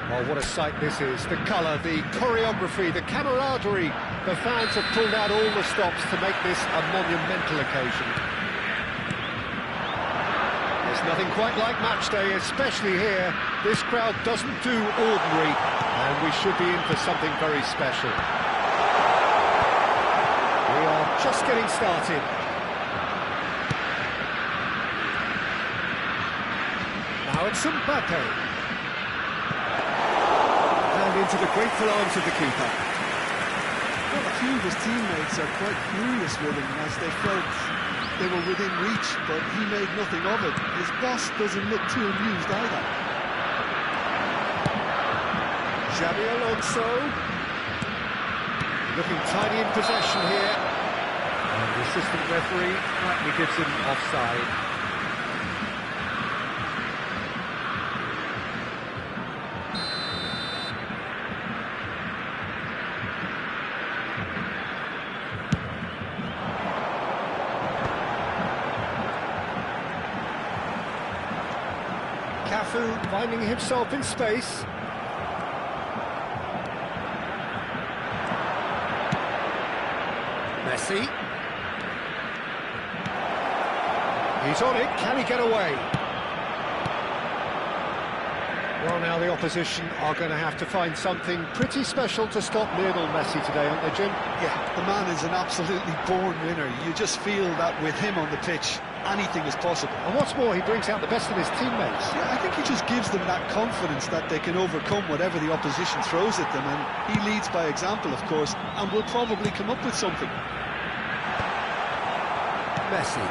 Oh, what a sight this is. The colour, the choreography, the camaraderie. The fans have pulled out all the stops to make this a monumental occasion. There's nothing quite like match day, especially here. This crowd doesn't do ordinary, and we should be in for something very special. We are just getting started. Now it's Mbappe. Into the grateful arms of the keeper. Well, a few of his teammates are quite furious with him as they felt they were within reach, but he made nothing of it. His boss doesn't look too amused either. Xabi Alonso looking tidy in possession here, and the assistant referee rightly gives him offside. Finding himself in space. Messi. He's on it, can he get away? Well, now the opposition are going to have to find something pretty special to stop Lionel Messi today, aren't they, Jim? Yeah, the man is an absolutely born winner. You just feel that with him on the pitch, anything is possible. And what's more, he brings out the best in his teammates. Yeah, I think he just gives them that confidence that they can overcome whatever the opposition throws at them, and he leads by example, of course, and will probably come up with something. Messi.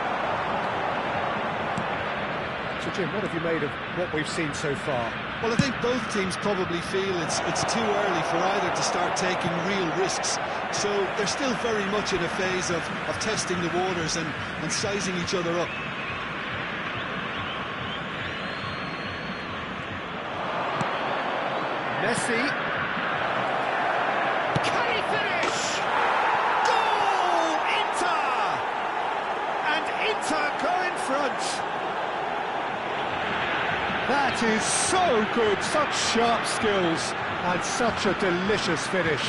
So, Jim, what have you made of what we've seen so far? Well, I think both teams probably feel it's too early for either to start taking real risks. So they're still very much in a phase of testing the waters and sizing each other up. Messi. Can he finish? Goal! Inter! And Inter go in front. That is so good, such sharp skills and such a delicious finish.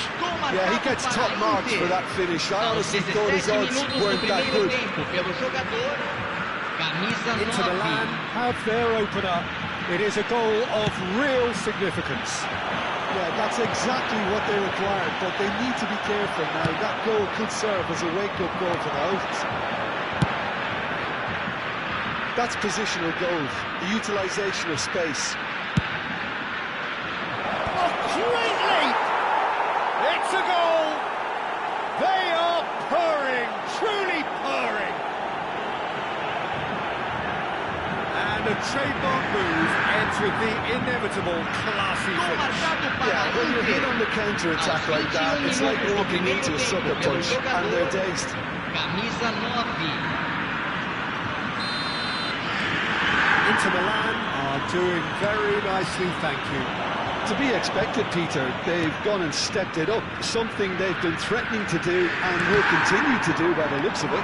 Yeah, he gets top marks for that finish. I honestly thought his odds weren't that good. Inter Milan have their opener. It is a goal of real significance. Yeah, that's exactly what they required, but they need to be careful now. That goal could serve as a wake-up goal for the hosts. That's positional goals, the utilisation of space. Oh, great leap! It's a goal! They are purring, truly purring. And a trademark move ends with the inevitable classy finish. Yeah, when you're hit on the counter-attack like that, it's like walking into a sucker punch, and they're dazed. Inter Milan are doing very nicely, thank you. To be expected, Peter. They've gone and stepped it up, something they've been threatening to do and will continue to do by the looks of it.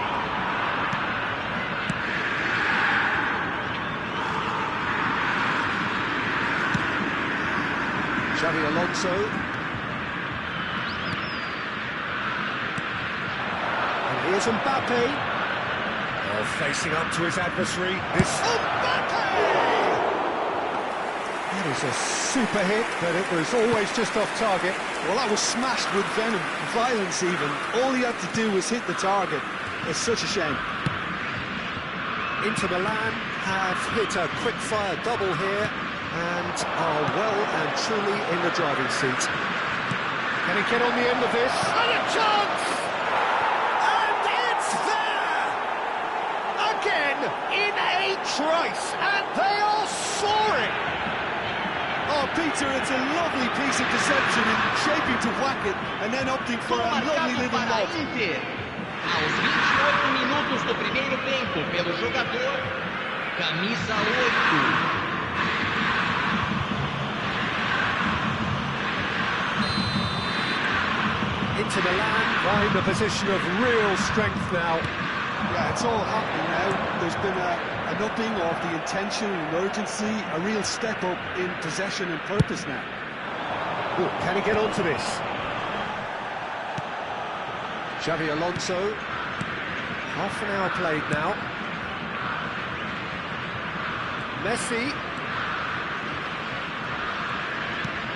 Xabi Alonso. And here's Mbappe. Oh, facing up to his adversary. This Mbappe! That is a super hit, but it was always just off target. Well, that was smashed with venom, violence even. All he had to do was hit the target. It's such a shame. Inter Milan have hit a quick-fire double here and are well and truly in the driving seat. Can he get on the end of this? And a chance! And it's there! Again, in a trice, and they are soaring! Oh, Peter, it's a lovely piece of deception in shaping to whack it and then opting for a lovely little lob. Aos 28 minutos do primeiro tempo, pelo jogador, camisa 8. Inter Milan find a position of real strength now. Yeah, it's all happening now. There's been an upping of the intention and urgency, a real step up in possession and purpose now. Ooh, can he get onto this? Xavi Alonso. Half an hour played now. Messi.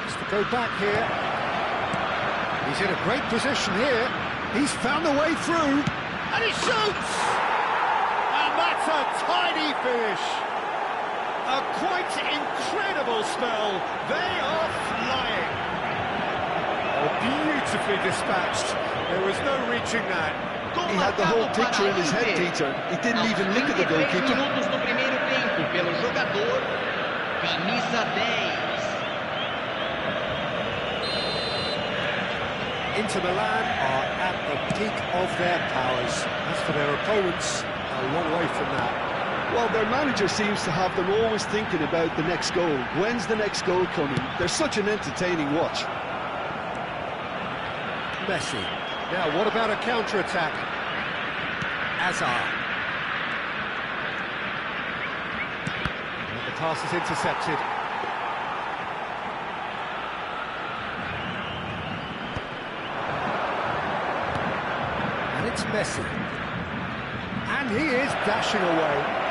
Has to go back here. He's in a great position here. He's found a way through. And he shoots! And that's a tidy finish. A quite incredible spell. They are flying. Oh, beautifully dispatched. There was no reaching that. He had the whole picture in his head, Peter. He didn't even look at the goalkeeper. Minutos do primeiro tempo, pelo jogador, camisa 10. Inter Milan are at the peak of their powers. As for their opponents, a long way from that. Well, their manager seems to have them always thinking about the next goal. When's the next goal coming? They're such an entertaining watch. Messi. Now, what about a counter-attack? Hazard. And the pass is intercepted. And it's Messi. And he is dashing away.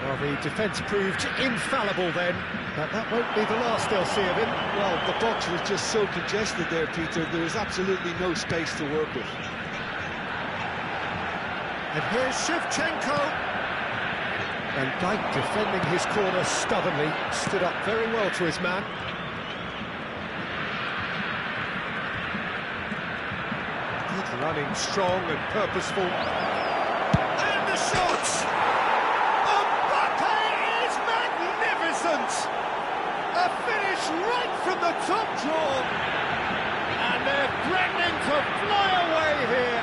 Well, the defence proved infallible then, but that won't be the last they'll see of him. Well, the box was just so congested there, Peter. There is absolutely no space to work with. And here's Shevchenko. And Dijk defending his corner stubbornly, stood up very well to his man. Good running, strong and purposeful. And the shot! A finish right from the top draw, and they're threatening to fly away here.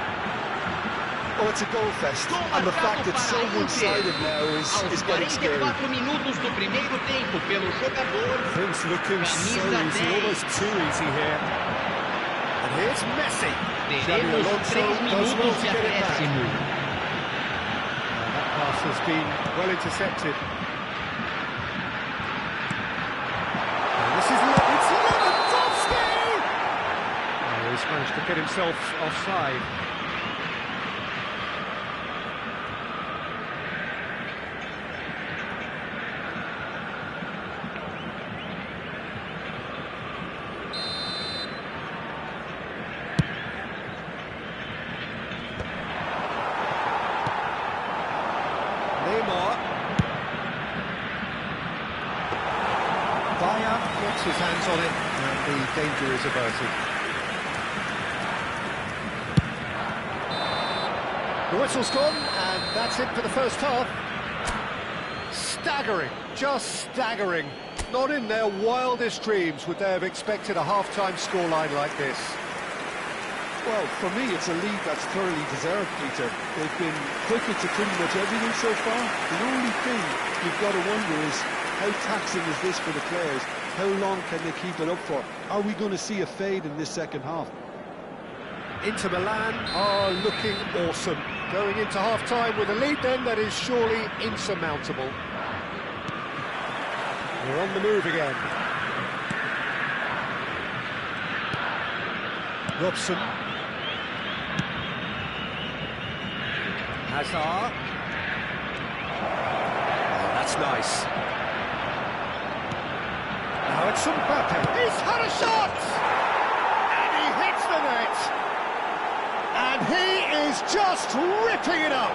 Oh, it's a goal fest, and the fact it's so one-sided now is getting scary. Minutos do primeiro tempo pelo jogador. Things looking so easy, almost too easy here. And here's Messi. Xavi Alonso does well to get it back. That pass has been well intercepted. He's managed to get himself offside. Neymar. Bayer gets his hands on it, and the danger is averted. The whistle's gone, and that's it for the first half. Staggering, just staggering. Not in their wildest dreams would they have expected a half-time scoreline like this. Well, for me, it's a lead that's thoroughly deserved, Peter. They've been quicker to pretty much everything so far. The only thing you've got to wonder is, how taxing is this for the players? How long can they keep it up for? Are we going to see a fade in this second half? Inter Milan are looking awesome. Going into half-time with a lead then that is surely insurmountable. We're on the move again. Robson. Hazard. Oh, that's nice. Now it's Mbappe. He's had a shot! And he hits the net! And he is just ripping it up.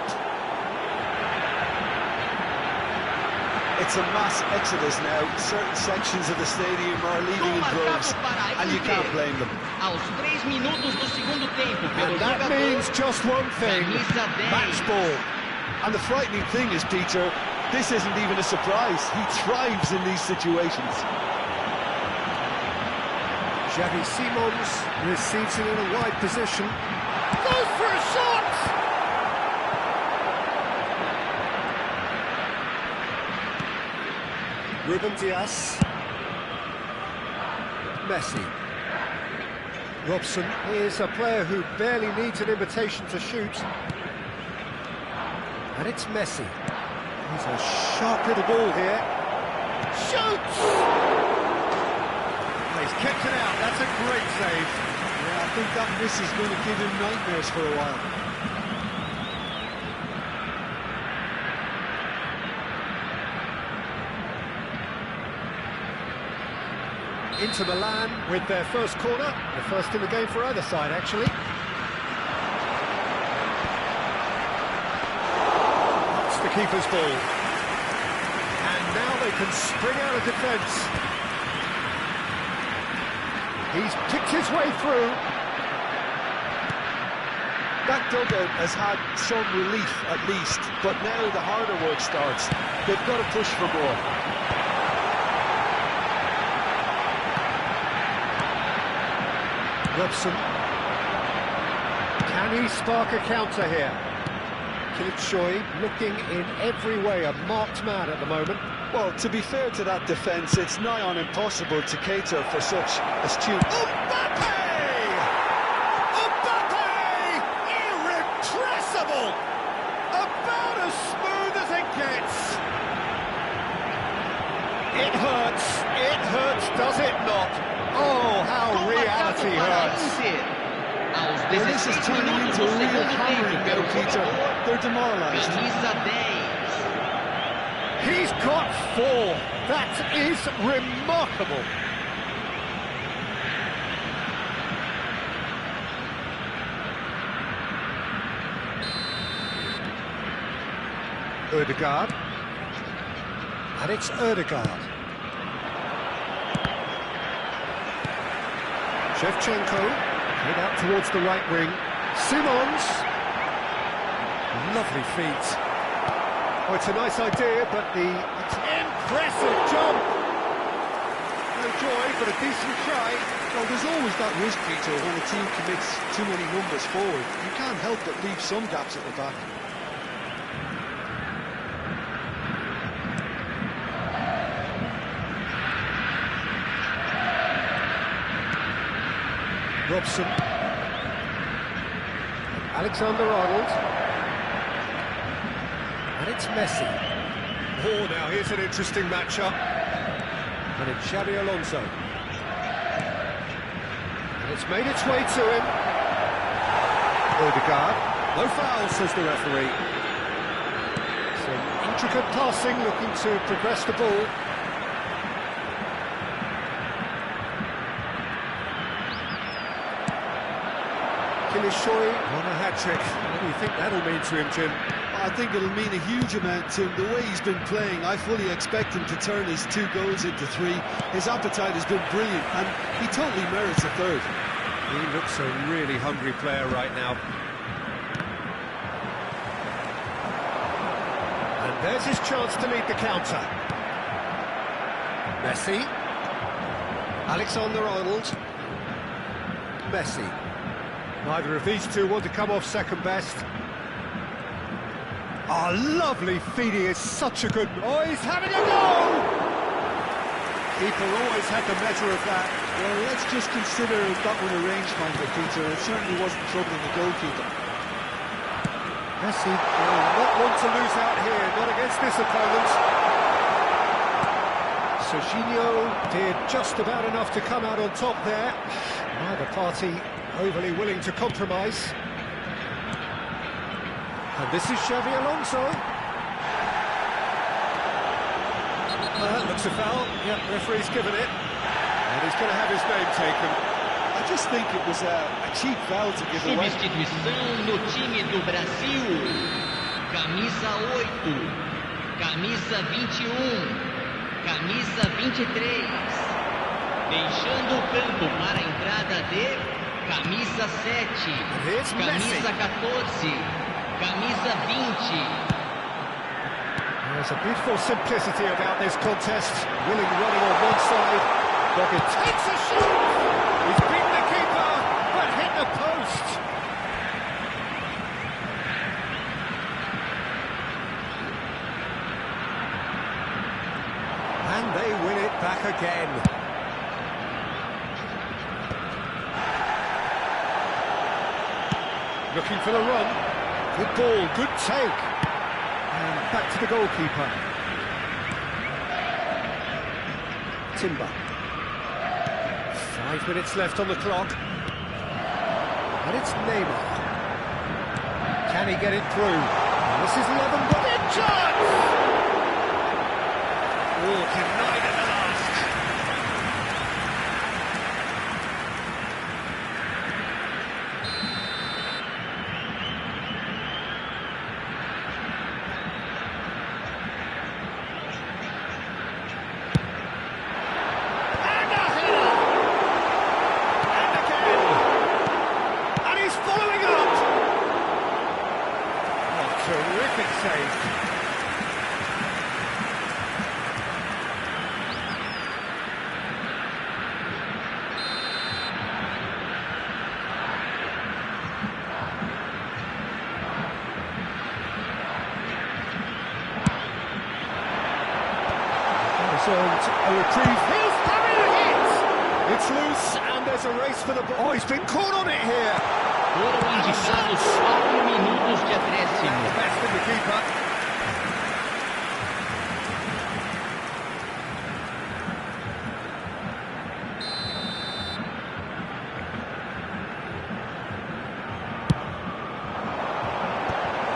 It's a mass exodus now. Certain sections of the stadium are leaving in droves, and you can't blame them. And that means just one thing, match ball. And the frightening thing is, Peter, this isn't even a surprise. He thrives in these situations. Xavi Simons receives it in a wide position. Goes for a shot! Ruben Dias. Messi. Robson is a player who barely needs an invitation to shoot. And it's Messi. He's a sharp little ball here. Shoots! He's kept it out. That's a great save. Yeah, I think that miss is going to give him nightmares for a while. Inter Milan with their first corner, the first in the game for either side, actually. That's the keeper's ball. And now they can spring out of defence. He's picked his way through. That dugout has had some relief, at least, but now the harder work starts. They've got to push for more. Robson. Can he spark a counter here? Choi looking in every way a marked man at the moment. Well, to be fair to that defence, it's nigh on impossible to cater for such astute... Mbappe! Mbappe! Irrepressible! About as smooth as it gets. It hurts, does it not? Oh, how reality hurts. Well, this is turning into a real hammering now, Peter. They're demoralised. He's got 4. That is remarkable. Ødegaard. And it's Ødegaard. Shevchenko, head out towards the right wing. Simons. Lovely feet. Oh, it's a nice idea, but it's impressive jump. No joy, but a decent try. Well, there's always that risk, Peter, when a team commits too many numbers forward. You can't help but leave some gaps at the back. Robson. Alexander-Arnold. And it's Messi. Oh, now here's an interesting matchup. And it's Xabi Alonso. And it's made its way to him. Ødegaard. No foul, says the referee. Some intricate passing, looking to progress the ball. Choi on a hat-trick. What do you think that'll mean to him, Jim? I think it'll mean a huge amount to him. The way he's been playing, I fully expect him to turn his 2 goals into 3. His appetite has been brilliant, and he totally merits a 3rd. He looks a really hungry player right now. And there's his chance to lead the counter. Messi. Alexander-Arnold. Messi. Neither of these two want to come off second best. Oh, lovely feed. He is such a good... Oh, he's having a go! Keeper always had the measure of that. Well, let's just consider that one a rangefinder, Peter. It certainly wasn't troubling the goalkeeper. Messi will not want to lose out here, not against this opponent. Serginho did just about enough to come out on top there. Neither party overly willing to compromise. And this is Xabi Alonso. That looks a foul. Yep, referee's given it. And he's going to have his name taken. I just think it was a cheap foul to give away. Substituição no time do Brasil. Camisa 8, camisa 21, camisa 23. Deixando o campo para a entrada de camisa 7, camisa 14, camisa 20. There's a beautiful simplicity about this contest. Willing running on one side. Robin takes a shot. He again. Looking for the run. Good ball, good take. And back to the goalkeeper. Timber. 5 minutes left on the clock. And it's Neymar. Can he get it through? And this is Levin. Big chance! Oh, denied at the last. And a header! And again! And he's following up! Oh, terrific save. A reprieve. He'll carry the hit! It's loose, and there's a race for the ball. Oh, he's been caught on it here. Foram indicados 4 minutos de acréscimo. Best in the keeper.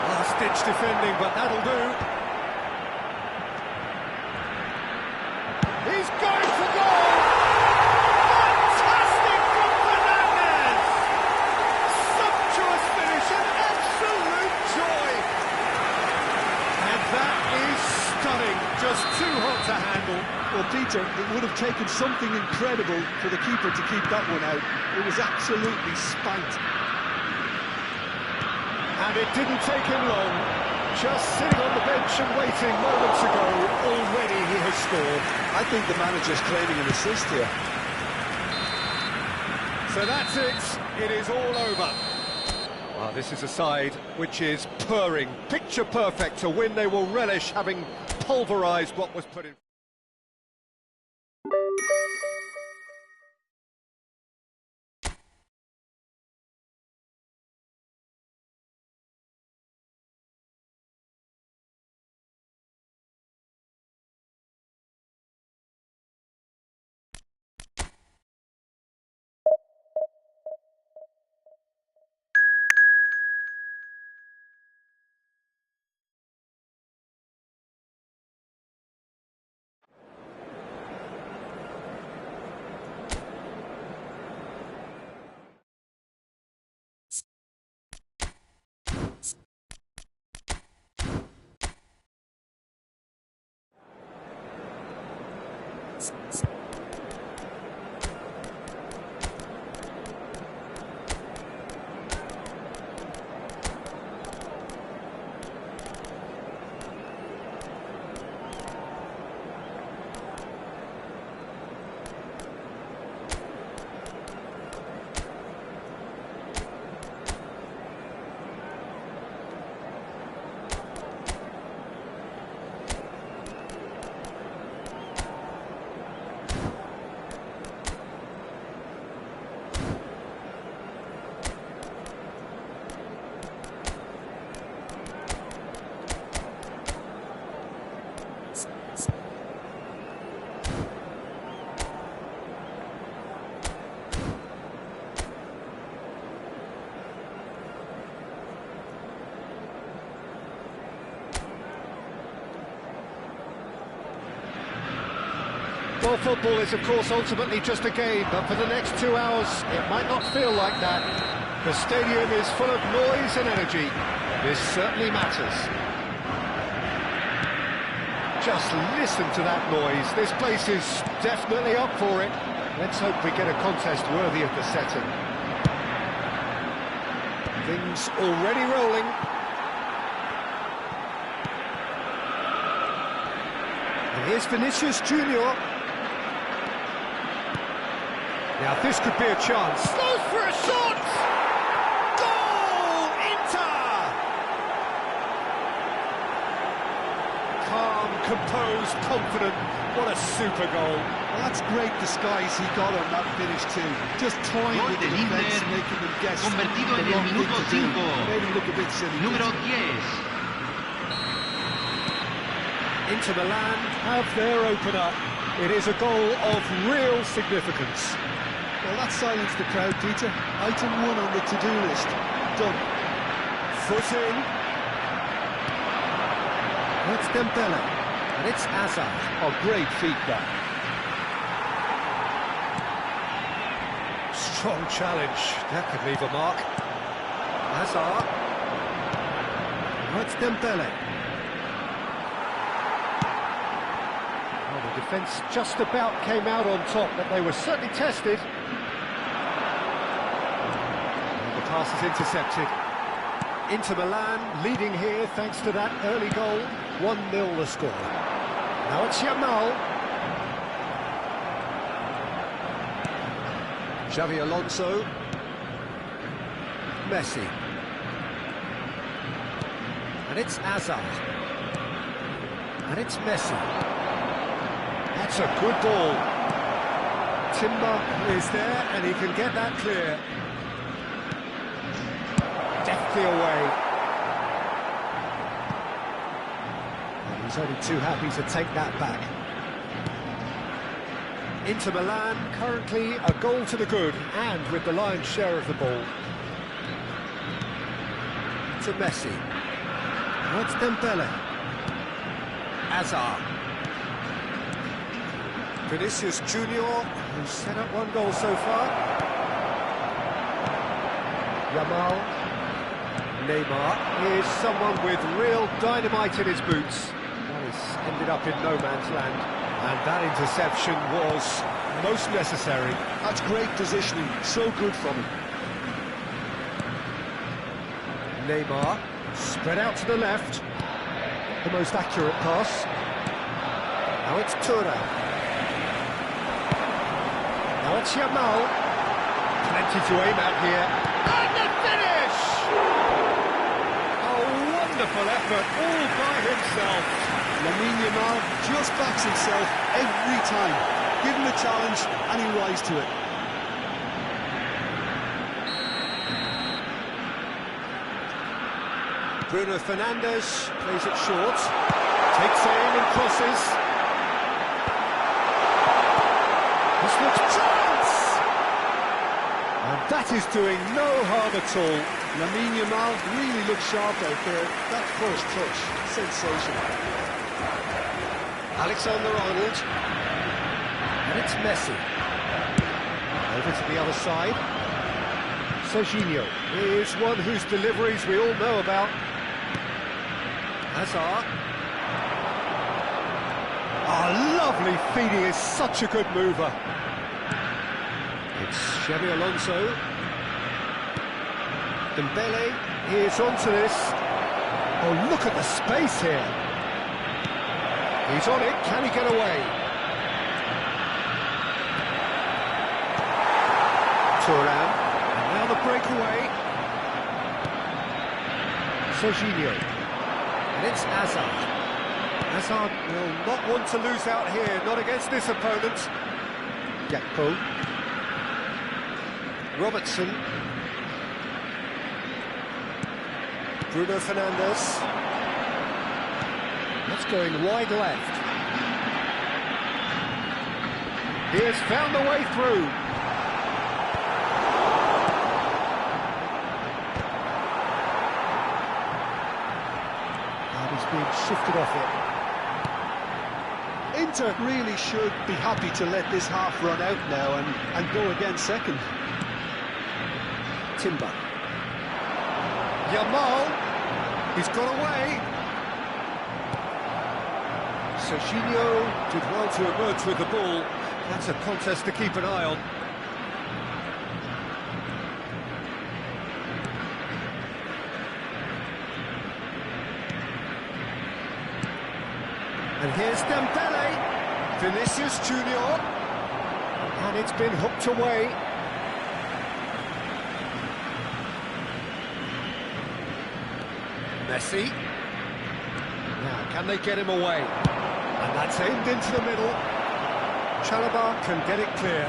Last-ditch defending, but that'll do. He's going for goal! Fantastic from Fernandez! Sumptuous finish, an absolute joy! And that is stunning, just too hot to handle. Well, Peter, it would have taken something incredible for the keeper to keep that one out. It was absolutely spanked. And it didn't take him long. Just sitting on the bench and waiting moments ago, already he has scored. I think the manager's claiming an assist here. So that's it. It is all over. Well, this is a side which is purring, picture perfect, a win they will relish, having pulverised what was put in. Well, football is, of course, ultimately just a game, but for the next 2 hours, it might not feel like that. The stadium is full of noise and energy. This certainly matters. Just listen to that noise. This place is definitely up for it. Let's hope we get a contest worthy of the setting. Things already rolling. And here's Vinicius Junior. Now this could be a chance. Goes for a shot! Goal! Inter! Calm, composed, confident. What a super goal. Well, that's great disguise he got on that finish too. Just toying Gol with the del defense, Inter, making them guess convertido the en el wrong thing minuto to do. 5. Made him look a bit silly. Número 10. Inter Milan have their opener. It is a goal of real significance. Well, that silenced the crowd, Peter. Item 1 on the to-do list. Done. Foot in. It's Dembele. And it's Hazard. Oh, great feet that. Strong challenge. That could leave a mark. Hazard. Now it's Dembele. Well, the defence just about came out on top, but they were certainly tested. And the pass is intercepted. Inter Milan leading here thanks to that early goal. 1-0 the score. Now it's Yamal. Xavi Alonso. Messi. And it's Hazard. And it's Messi. That's a good ball. Timber is there and he can get that clear. Deftly away. And he's only too happy to take that back. Inter Milan currently a goal to the good and with the lion's share of the ball. To Messi. Now it's Dembele. Hazard. Vinicius Junior, who's set up 1 goal so far. Yamal. Neymar is someone with real dynamite in his boots. That has ended up in no man's land. And that interception was most necessary. That's great positioning. So good from him. Neymar, spread out to the left. The most accurate pass. Now it's Thuram. Now it's Yamal. Plenty to aim at here. And the finish! A wonderful effort, all by himself. Lamine Yamal just backs himself every time. Give him a challenge and he rises to it. Bruno Fernandes plays it short. Takes aim and crosses. This looks chance! And that is doing no harm at all. Lamine Yamal really looks sharp out there. That first touch, sensational. Alexander-Arnold. And it's Messi. Over to the other side. Serginho is one whose deliveries we all know about. Hazard. Lovely feed, he is such a good mover. It's Xavi Alonso. Dembele is onto this. Oh, look at the space here. He's on it, can he get away? Thuram, and now the breakaway. Serginho, and it's Hazard. Hazard will not want to lose out here, not against this opponent. Gakpo. Robertson. Bruno Fernandes. That's going wide left. He has found a way through. And he's being shifted off it. Inter really should be happy to let this half run out now and go again second. Timber. Yamal. He's got away. Serginho did well to emerge with the ball. That's a contest to keep an eye on. And here's Dembele. Vinicius Junior. And it's been hooked away. Messi. Now, can they get him away? And that's aimed into the middle. Chalobah can get it clear.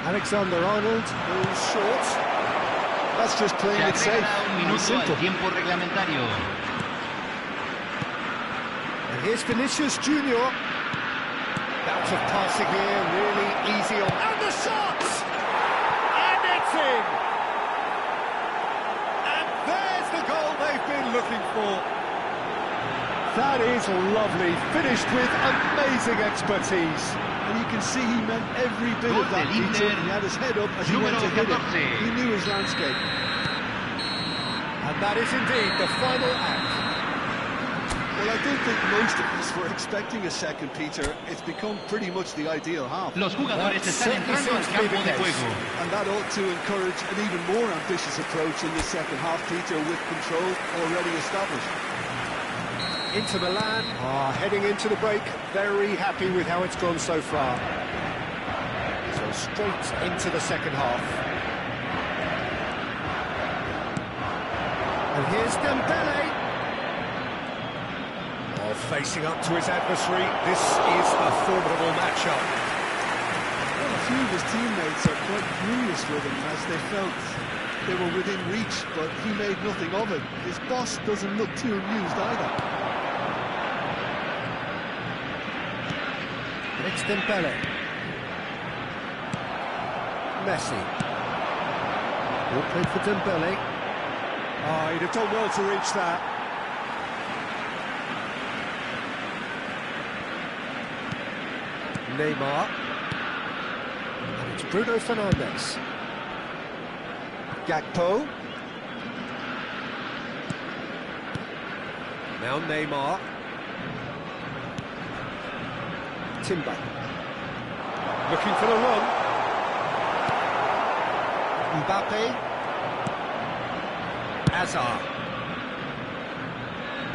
Alexander-Arnold goes short. That's just playing it safe. Un minuto al tiempo reglamentario. And here's Vinicius Junior. Bout of passing here, really easy on. And the shot! And it's in! And there's the goal they've been looking for. That is lovely, finished with amazing expertise. And you can see he meant every bit of that, Peter. He had his head up as he went to hit it. He knew his landscape. And that is indeed the final act. Well, I don't think most of us were expecting a second, Peter. It's become pretty much the ideal half. Los jugadores están entrando al campo de juego. And that ought to encourage an even more ambitious approach in the second half, Peter, with control already established. Inter Milan are heading into the break, very happy with how it's gone so far. So straight into the second half. And here's Dembele. Oh, facing up to his adversary, this is a formidable matchup. Well, a few of his teammates are quite furious with him as they felt they were within reach, but he made nothing of it. His boss doesn't look too amused either. It's Dembele. Messi. All played for Dembele. Oh, he'd have done well to reach that. Neymar. And it's Bruno Fernandes. Gakpo. Now Neymar. Timber. Looking for the run. Mbappe. Hazard.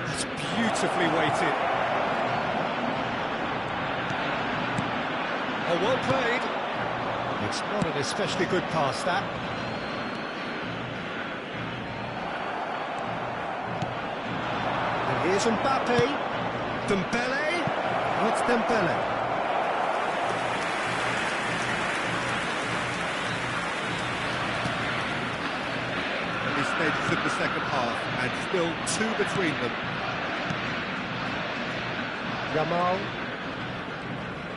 That's beautifully weighted. Oh, well played. It's not an especially good pass, that. And here's Mbappe. Dembele. Oh, it's Dembele. Stages of the second half, and still two between them.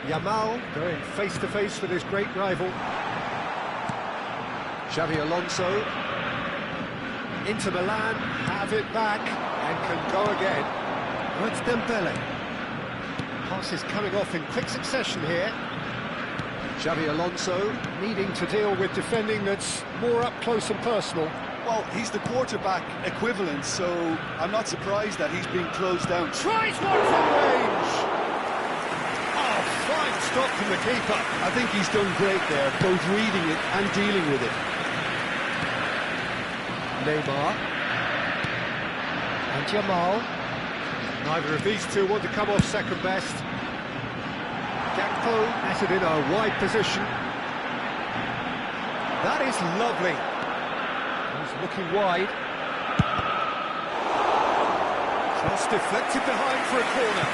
Yamal going face to face with his great rival. Xavi Alonso. Inter Milan have it back and can go again. Oh, it's Dembele. Passes coming off in quick succession here. Xavi Alonso needing to deal with defending that's more up close and personal. Well, he's the quarterback equivalent, so I'm not surprised that he's being closed down. Tries one from range! Oh, fine stop from the keeper. I think he's done great there, both reading it and dealing with it. Neymar. And Yamal. Neither of these two want to come off second best. Gakpo has it in a wide position. That is lovely. He's looking wide. Cross deflected behind for a corner.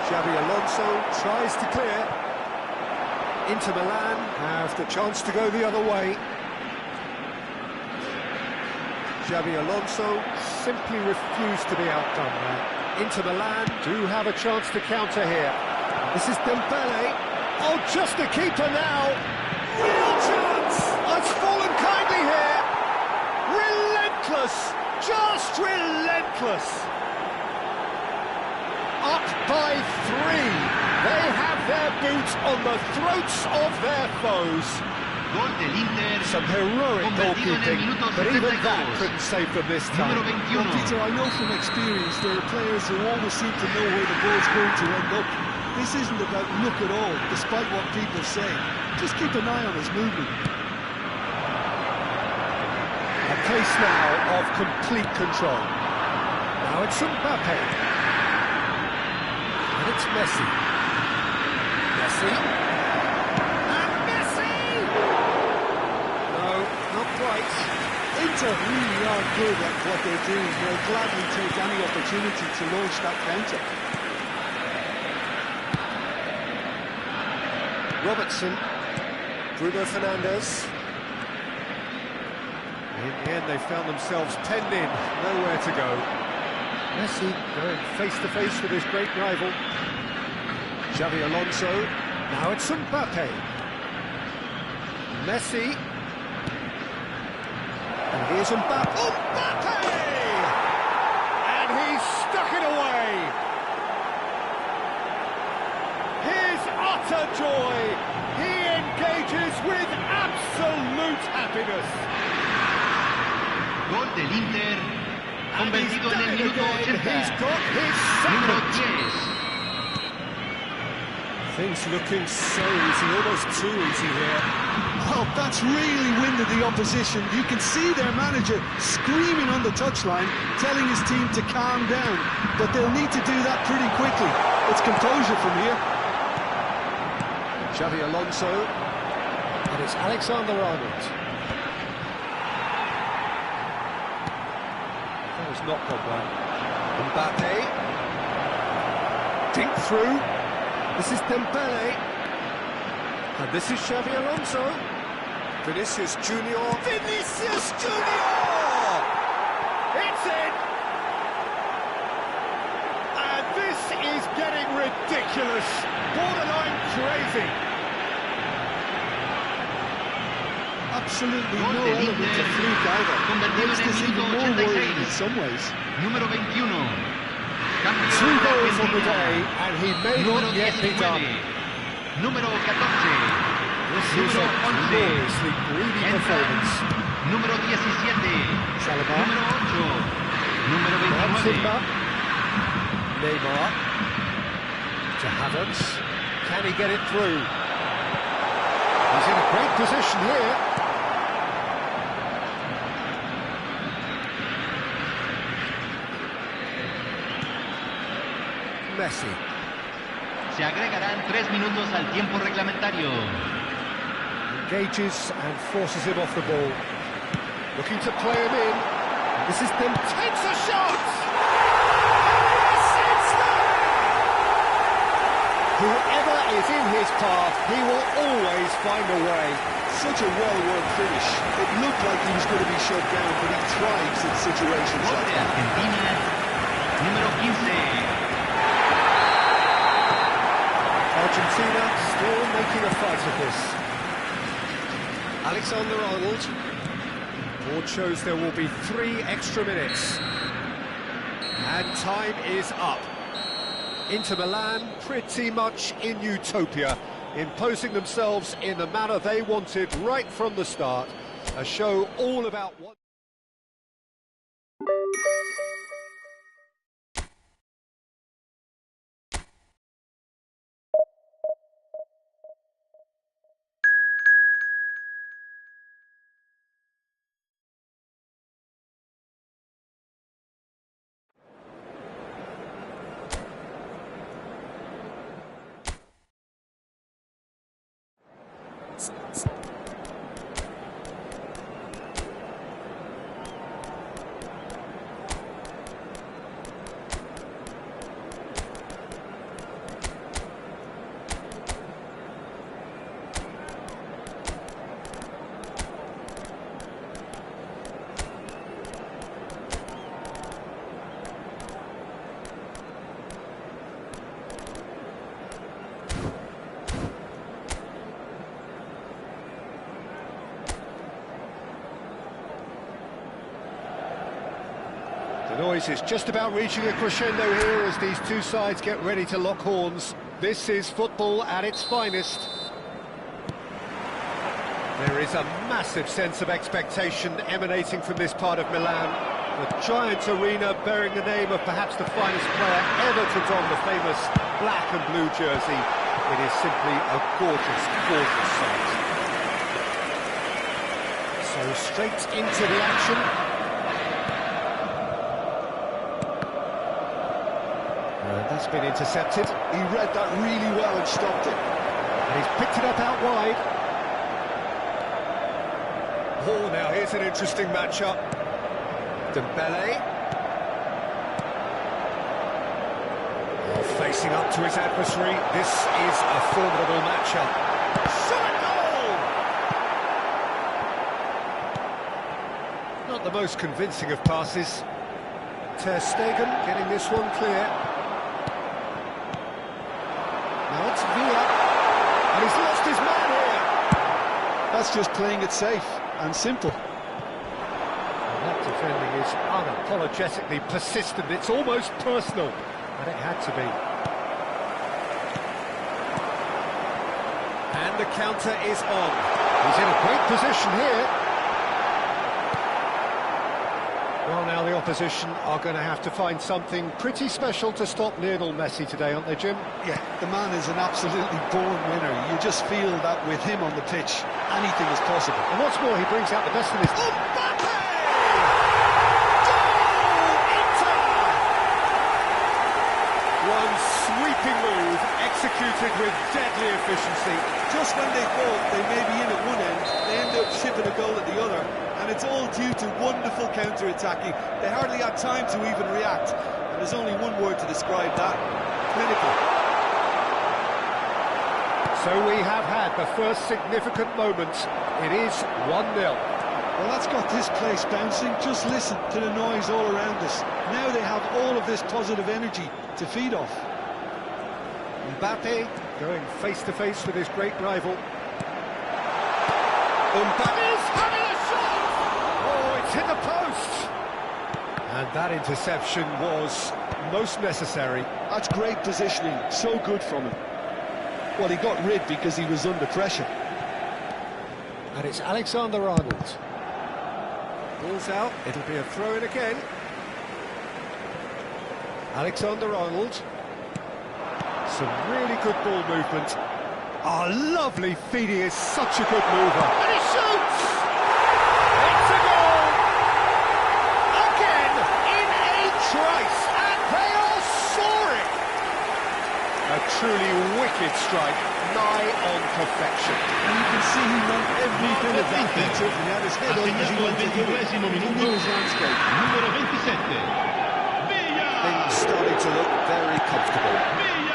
Xavi Alonso tries to clear. Inter Milan have the chance to go the other way. Xavi Alonso simply refused to be outdone there. Inter Milan do have a chance to counter here. This is Dembele. Oh, just the keeper now. Real chance. It's fallen kindly here. Relentless. Just relentless. Up by 3. They have their boots on the throats of their foes. Gol del Inter. Some heroic goalkeeping, but even that couldn't save them this time. Well, Peter, I know from experience there are players who always seem to know where the ball's going to end up. This isn't about luck at all, despite what people say. Just keep an eye on his movement. A case now of complete control. Now Now it's Mbappe. And it's Messi. Messi. And Messi! No, not quite. Inter really are good at what they're doing. They'll gladly take any opportunity to launch that counter. Robertson. Bruno Fernandes. In the end, they found themselves penned in, nowhere to go. Messi going face-to-face with his great rival. Xavi Alonso. Now it's Mbappe. Messi. And here's Mbappe. Mbappe! And he stuck it away. His utter joy. He engages with absolute happiness. Gol del Inter, convertido en el minuto 80. He's got his Número second. 10. Things looking so easy, almost too easy here. Oh, that's really winded the opposition. You can see their manager screaming on the touchline, telling his team to calm down. But they'll need to do that pretty quickly. It's composure from here. Xavi Alonso. And it's Alexander-Arnold. That was not Pogba. Mbappe. Dink through. This is Dembele. And this is Xavi Alonso. Vinicius Junior. Vinicius Junior! It's in! And this is getting ridiculous. Borderline crazy. Absolutely no element of fluke either. Makes this even more worrying in some ways. Número 21. Two goals on the day, and he may not yet be done. Número 14. This is a gloriously greedy performance. Número 17. Saliba. Número 8. Número 29. Silva. Neymar. To Havertz. Can he get it through? He's in a great position here. Messi. Se agregarán 3 minutos al tiempo reglamentario. Engages and forces him off the ball. Looking to play him in. This is them. Takes a shot! Yes, it's there! Whoever is in his path, he will always find a way. Such a well-worked finish. It looked like he was going to be shut down, but he thrives in situations Gol like de that. Argentina. Número 15. Argentina still making a fight of this. Alexander-Arnold. Board shows there will be 3 extra minutes. And time is up. Inter Milan pretty much in utopia, imposing themselves in the manner they wanted right from the start. A show all about what... The noise is just about reaching a crescendo here as these two sides get ready to lock horns. This is football at its finest. There is a massive sense of expectation emanating from this part of Milan. The giant arena bearing the name of perhaps the finest player ever to don the famous black and blue jersey. It is simply a gorgeous, gorgeous sight. So straight into the action. That's been intercepted. He read that really well and stopped it. And he's picked it up out wide. Oh, now here's an interesting matchup. Dembele. Oh, facing up to his adversary. This is a formidable matchup. Shot goal! Not the most convincing of passes. Ter Stegen getting this one clear. Now it's Villa. And he's lost his man here. That's just playing it safe and simple. And that defending is unapologetically persistent. It's almost personal. And it had to be. And the counter is on. He's in a great position here. Well, now the opposition are going to have to find something pretty special to stop Lionel Messi today, aren't they, Jim? Yeah, the man is an absolutely born winner. You just feel that with him on the pitch, anything is possible. And what's more, he brings out the best in his... One sweeping move, executed with deadly efficiency. Just when they thought they may be in at one end, they end up shipping a goal at the other. And it's all due to wonderful counter-attacking. They hardly had time to even react. And there's only one word to describe that: clinical. So we have had the first significant moment. It is 1-0. Well, that's got this place bouncing. Just listen to the noise all around us. Now they have all of this positive energy to feed off. Mbappe going face-to-face with his great rival. Mbappe's having a shot! Oh, it's hit the post! And that interception was most necessary. That's great positioning, so good from him. Well, he got rid because he was under pressure. And it's Alexander-Arnold. Ball's out, it'll be a throw-in again. Alexander-Arnold. Some really good ball movement. Oh, lovely feed, he is such a good mover. And he shoots! It's a goal! Again, in a trice, and they are soaring! A truly wicked strike, nigh on perfection. And you can see he meant every bit of that. He took and had his head on as he went to hit it. He knew his landscape. Numero 27. Things starting to look very comfortable.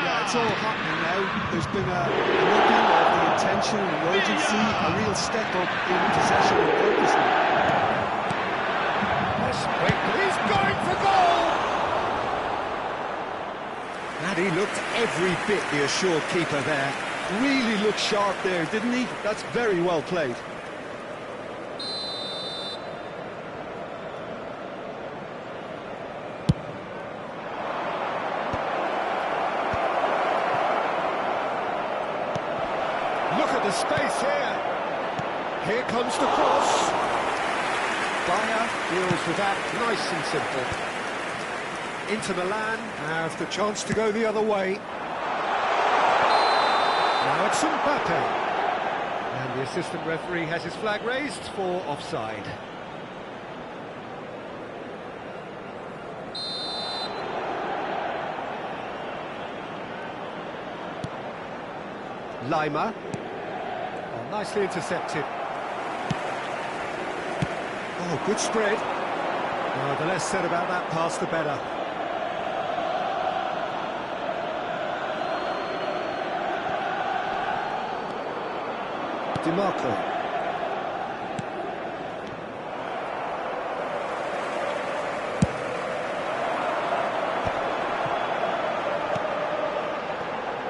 Yeah, it's all happening now. There's been a looking of the intention and urgency, a real step up in possession and purpose now. He's going for goal! And he looked every bit the assured keeper there. Really looked sharp there, didn't he? That's very well played. Look at the space here. Here comes the cross. Bayer deals with that nice and simple. Inter Milan have the chance to go the other way. Now it's Mbappe. And the assistant referee has his flag raised for offside. Lima. Oh, nicely intercepted. Oh, good spread. Oh, the less said about that pass, the better. DiMarco.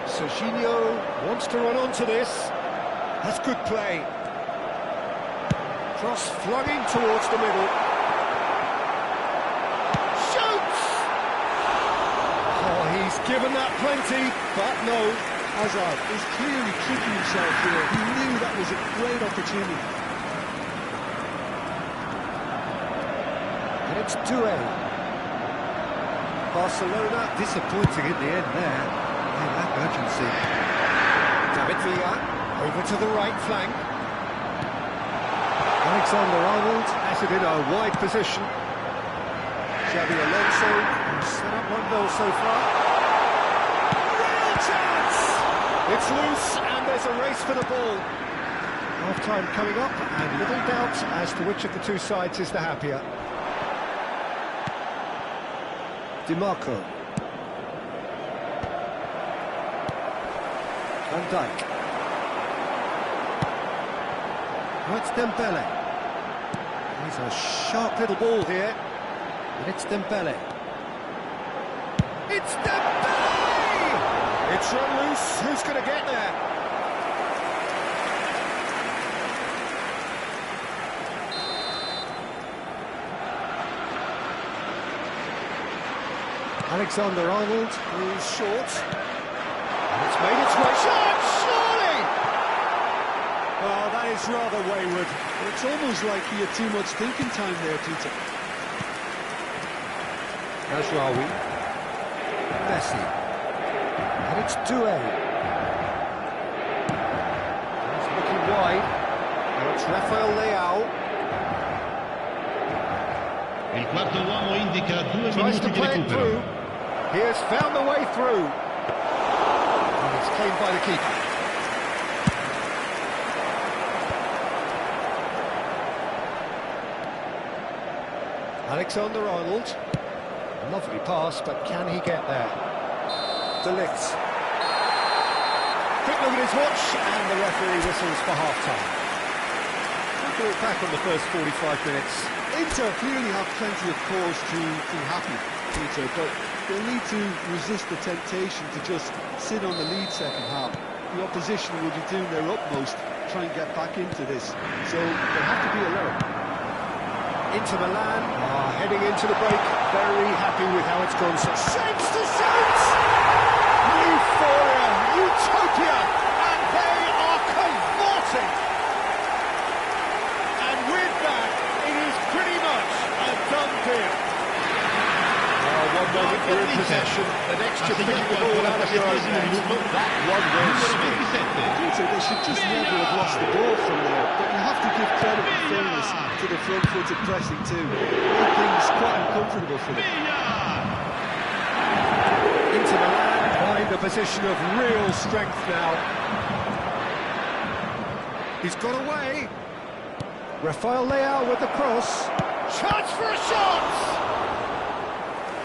Serginho wants to run onto this. That's good play. Cross flung in towards the middle. Shoots! Oh, he's given that plenty, but no. Hazard is clearly kicking himself here. He knew that was a great opportunity. And it's 2-A. Barcelona disappointing in the end there. Oh, that urgency. David Villa over to the right flank. Alexander-Arnold has it in a wide position. Xabi Alonso set up 1-0 so far. Chance! It's loose and there's a race for the ball. Half-time coming up and little doubt as to which of the two sides is the happier. DiMarco. Van Dijk. Oh, it's Dembele. He's a sharp little ball here. And it's Dembele. It's Dembele! It's run loose. Who's going to get there? Alexander-Arnold is short. And it's made its way. Shot! Surely! Well, that is rather wayward. It's almost like he had too much thinking time there, Peter. Ajraoui. Messi. And it's Doué. He's looking wide. And it's Rafael Leao. Il quarto uomo indica 2 Tries to minuti di play it through. recupero. He has found the way through. And it's claimed by the keeper. Alexander-Arnold. Lovely pass, but can he get there? De Ligt. Quick look at his watch, and the referee whistles for half-time. We'll look back on the first 45 minutes. Inter clearly have plenty of cause to be happy, Peter, but they'll need to resist the temptation to just sit on the lead second half. The opposition will be doing their utmost to try and get back into this, so they have to be alert. Inter Milan are heading into the break, very happy with how it's gone. So shapes to shapes! Euphoria, utopia, and they are cavorting! And with that, it is pretty much a done deal. One moment you're in possession, the next you're picking the ball out of your own net. That one was Peter, they should just never have lost the ball from there, but you have to give credit and fairness to the front-footed pressing too. Made things quite uncomfortable for them. Inter Milan find a position of real strength now. He's got away. Rafael Leao with the cross. Chance for a shot!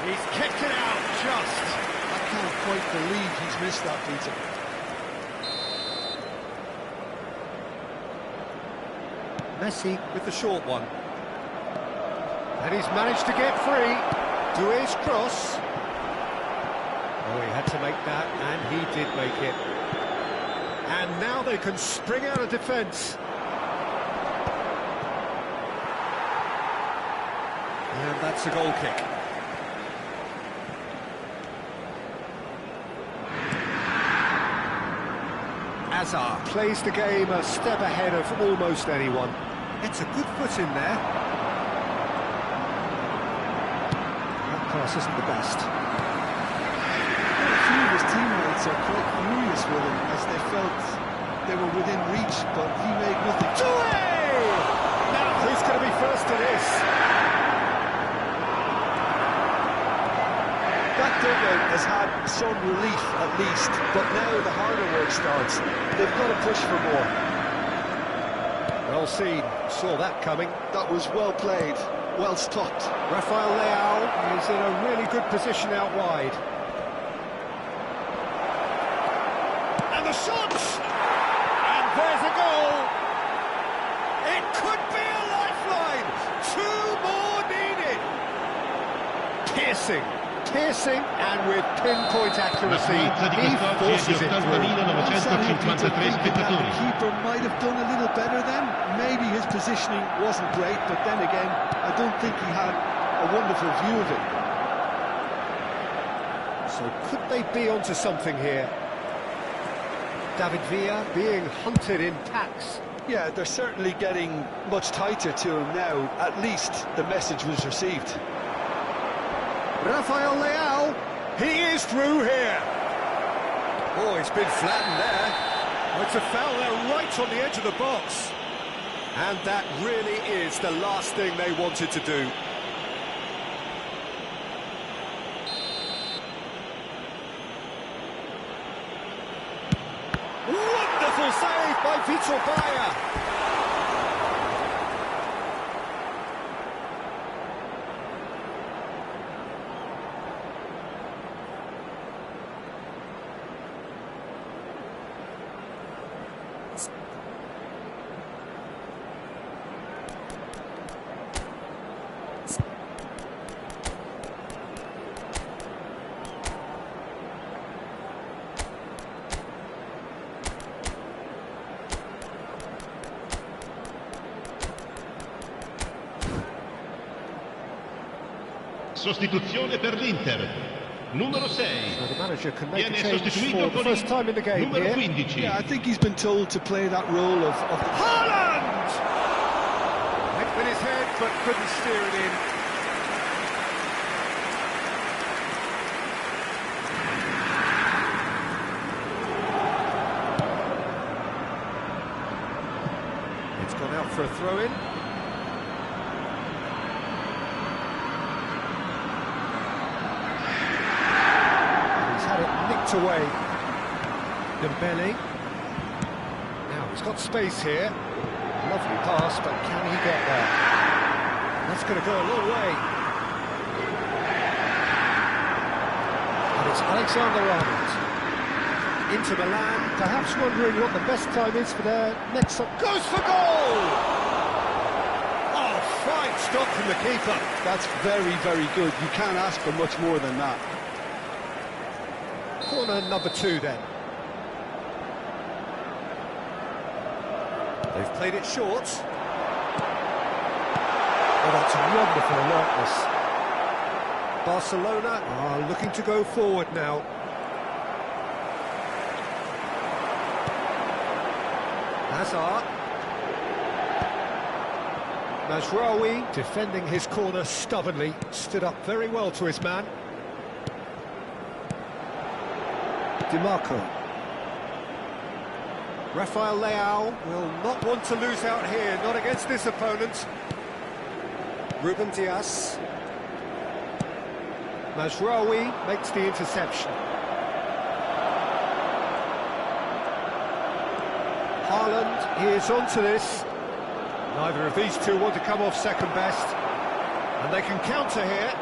He's kicked it out just. I can't quite believe he's missed that, Peter. Messi with the short one. And he's managed to get free. Doué's cross. Oh, he had to make that, and he did make it. And now they can spring out of defence. And that's a goal kick. Hazard plays the game a step ahead of almost anyone. It's a good foot in there. That pass isn't the best. A few of his teammates are quite furious with him as they felt they were within reach, but he made nothing. Doué! Now who's going to be first to this? That dugout has had some relief at least, but now the harder work starts. They've got to push for more. Well seen, saw that coming. That was well played, well stopped. Rafael Leao is in a really good position out wide. And the shot! And there's a goal! It could be a lifeline! 2 more needed! Piercing, and with pinpoint accuracy, he forces it through. The keeper might have done a little better then. Maybe his positioning wasn't great, but then again, I don't think he had a wonderful view of it. So could they be onto something here? David Villa being hunted in packs. Yeah, they're certainly getting much tighter to him now. At least the message was received. Rafael Leao, he is through here. Oh, it's been flattened there. Oh, it's a foul there right on the edge of the box. And that really is the last thing they wanted to do. Wonderful save by Vitor Bayer. Sostituzione per l'Inter. Numero 6. So the manager can make a Viene change sostituito for the con first time in the game numero here. 15. Yeah, I think he's been told to play that role of Haaland! Went with his head, but couldn't steer it in. It's gone out for a throw-in. He's had it nicked away. Dembele. Now he's got space here. Lovely pass, but can he get there? That's going to go a long way. And it's Alexander-Arnold. Into Milan, perhaps wondering what the best time is for their next... Goes for goal! Oh, fine stop from the keeper. That's very, very good. You can't ask for much more than that. Corner number 2 then. They've played it short. Oh, that's wonderful alertness. Barcelona are looking to go forward now. Hazard. Mazraoui defending his corner stubbornly, stood up very well to his man. DiMarco. Rafael Leao will not want to lose out here, not against this opponent. Ruben Dias. Mazraoui makes the interception. Haaland is onto this. Neither of these two want to come off second best. And they can counter here.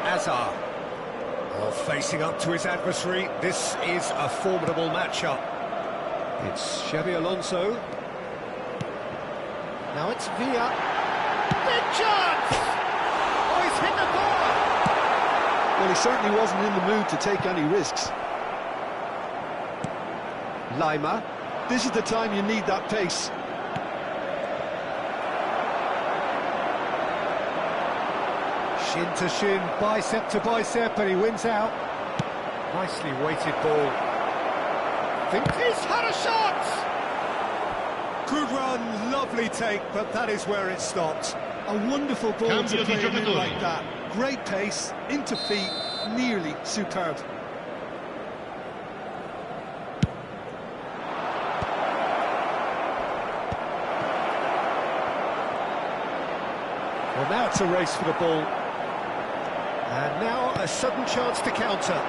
Hazard. Oh, facing up to his adversary. This is a formidable matchup. It's Xabi Alonso. Now it's Villa. Big chance! Oh, he's hit the bar! Well, he certainly wasn't in the mood to take any risks. Lima. This is the time you need that pace. Shin to shin, bicep to bicep, and he wins out. Nicely weighted ball. Think he's had a shot! Good run, lovely take, but that is where it stopped. A wonderful ball Cambio to di play him in giocatori. like that. Great pace, into feet, nearly superb. Well, now it's a race for the ball. And now a sudden chance to counter.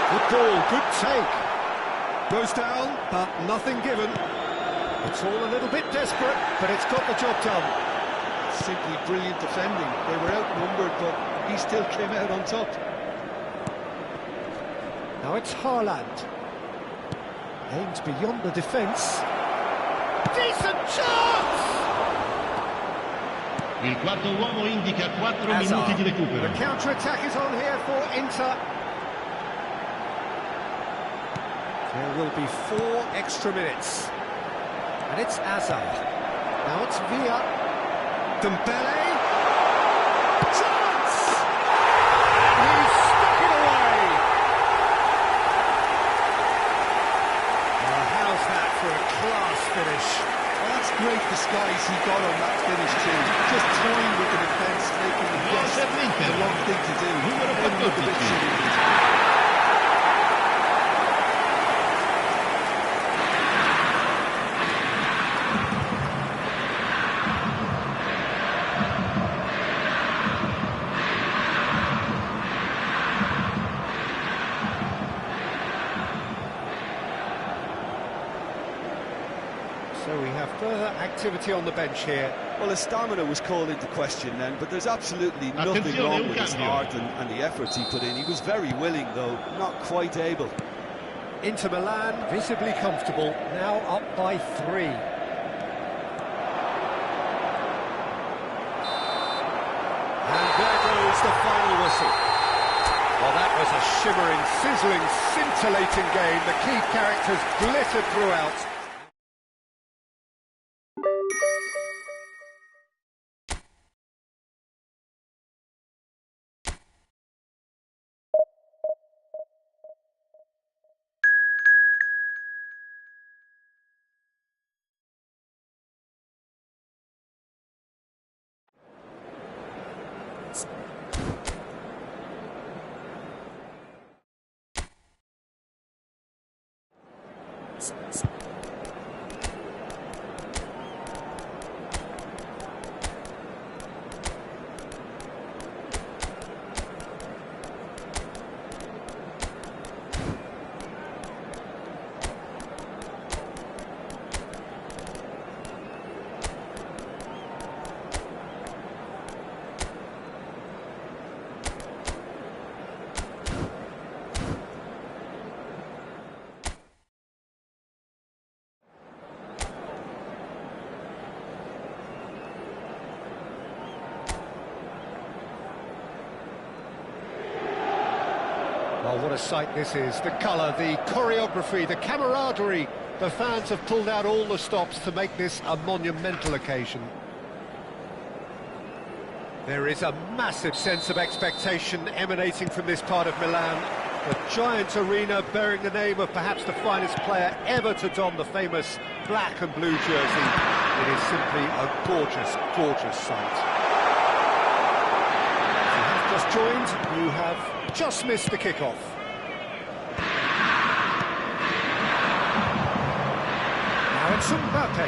Good ball, good take. Goes down, but nothing given. It's all a little bit desperate, but it's got the job done. Simply brilliant defending. They were outnumbered, but he still came out on top. Now it's Haaland. Aimed beyond the defence. Decent chance! Il quarto uomo indica 4 Hazard. minuti di recupero. The counter-attack is on here for Inter. There will be 4 extra minutes. And it's Hazard. Now it's Villa. Dembele. Chance! And he's stuck it away. Well, how's that for a class finish? Well, that's great disguise he got on that finish too. Just toying with the defence, making the guess the wrong thing to do. Numero And look a bit 14. silly. have further activity on the bench here. Well, his stamina was called into question then, but there's absolutely nothing wrong with his heart and the efforts he put in. He was very willing, though, not quite able. Inter Milan, visibly comfortable, now up by 3. And there goes the final whistle. Well, that was a shimmering, sizzling, scintillating game. The key characters glittered throughout. Well, what a sight this is. The colour, the choreography, the camaraderie. The fans have pulled out all the stops to make this a monumental occasion. There is a massive sense of expectation emanating from this part of Milan. The giant arena bearing the name of perhaps the finest player ever to don the famous black and blue jersey. It is simply a gorgeous, gorgeous sight. If you have just joined, you have just missed the kickoff. Now it's Mbappe.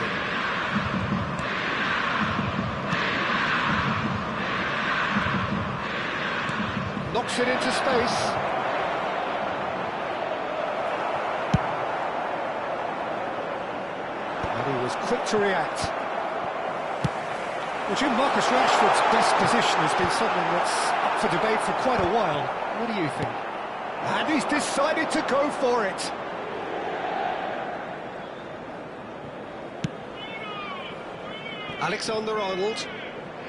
Knocks it into space. And he was quick to react. Well, Jim, Marcus Rashford's best position has been something that's up for debate for quite a while. What do you think? And he's decided to go for it. Alexander-Arnold.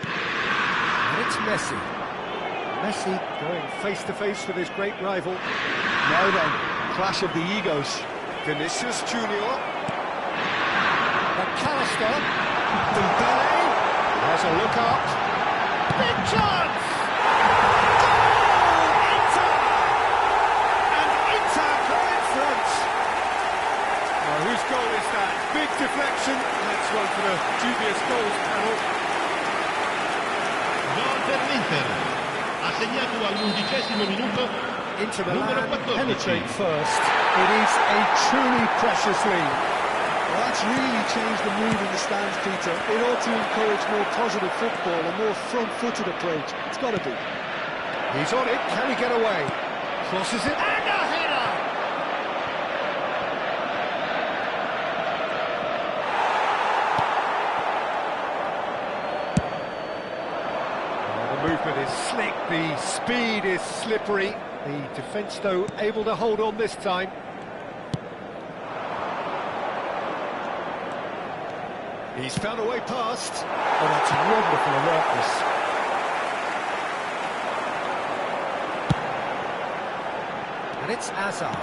And it's Messi. Messi going face-to-face with his great rival. Now then, clash of the egos. Vinicius Junior. McAllister. Dembele. There's a look up. Big chance! Goal! Inter! And Inter go in front. Well, whose goal is that? Big deflection. That's one for the dubious goals panel. Gol per l'Inter. Ha segnato all'11° minuto. Inter Milan penetrate first. It is a truly precious lead. Well, that's really changed the mood in the stands, Peter. It ought to encourage more positive football, a more front-footed approach. It's got to be. He's on it. Can he get away? Crosses it. And a header! Well, the movement is slick. The speed is slippery. The defence, though, able to hold on this time. He's found a way past. Oh, that's wonderful alertness. And it's Hazard.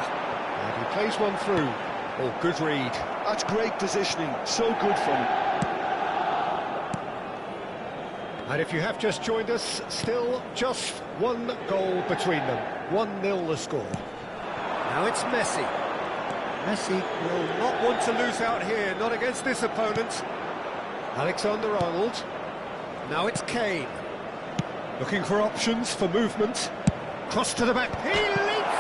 And he plays one through. Oh, good read. That's great positioning. So good from him. And if you have just joined us, still just one goal between them. 1-0 the score. Now it's Messi. Messi will not want to lose out here, not against this opponent. Alexander-Arnold. Now it's Kane. Looking for options for movement. Cross to the back. He leaps!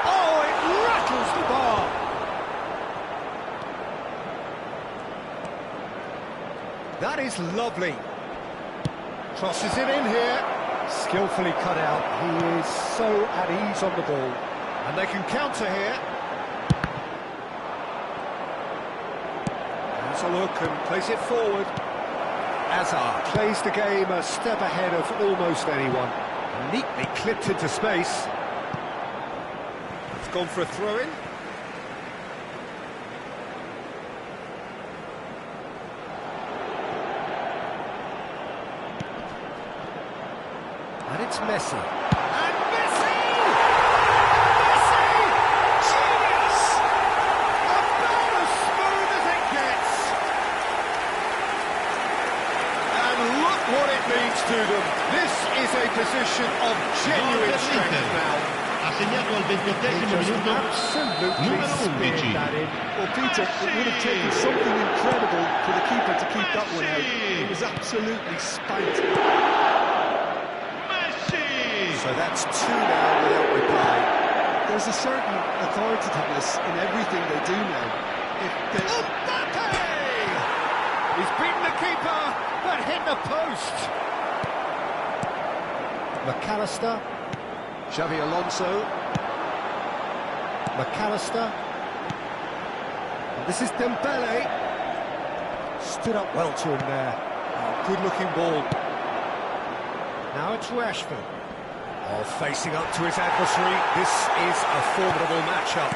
Oh, it rattles the bar! That is lovely. Crosses it in here. Skillfully cut out. He is so at ease on the ball. And they can counter here. There's a look and plays it forward. Hazard plays the game a step ahead of almost anyone. Neatly clipped into space. It's gone for a throw-in. And it's Messi. And Messi! Messi! Genius! About as smooth as it gets. And look what it means to them. This is a position of genuine strength now. Ha segnato al 28esimo minuto Absolutely numero speared 11. that in. Well, Peter, it would have taken something incredible for the keeper to keep that one out. It was absolutely spanked. Messi! So that's 2 now without reply. There's a certain authoritativeness in everything they do now. If they... Mbappe! He's beaten the keeper, but hit the post. McAllister. Xavi Alonso. McAllister. And this is Dembele. Stood up well to him there. Oh, good-looking ball. Now it's Rashford. Oh, facing up to his adversary. This is a formidable matchup.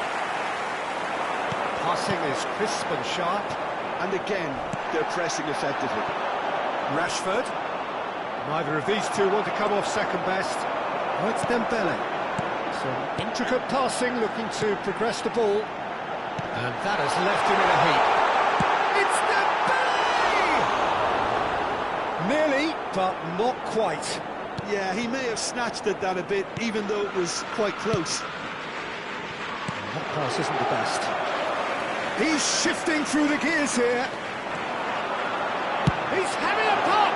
Passing is crisp and sharp. And again, they're pressing effectively. Rashford. Neither of these two want to come off second best. Oh, it's Dembele. Some intricate passing, looking to progress the ball. And that has left him in a heap. It's Dembele! Nearly, but not quite. Yeah, he may have snatched at that a bit, even though it was quite close. That pass isn't the best. He's shifting through the gears here. He's having a pop!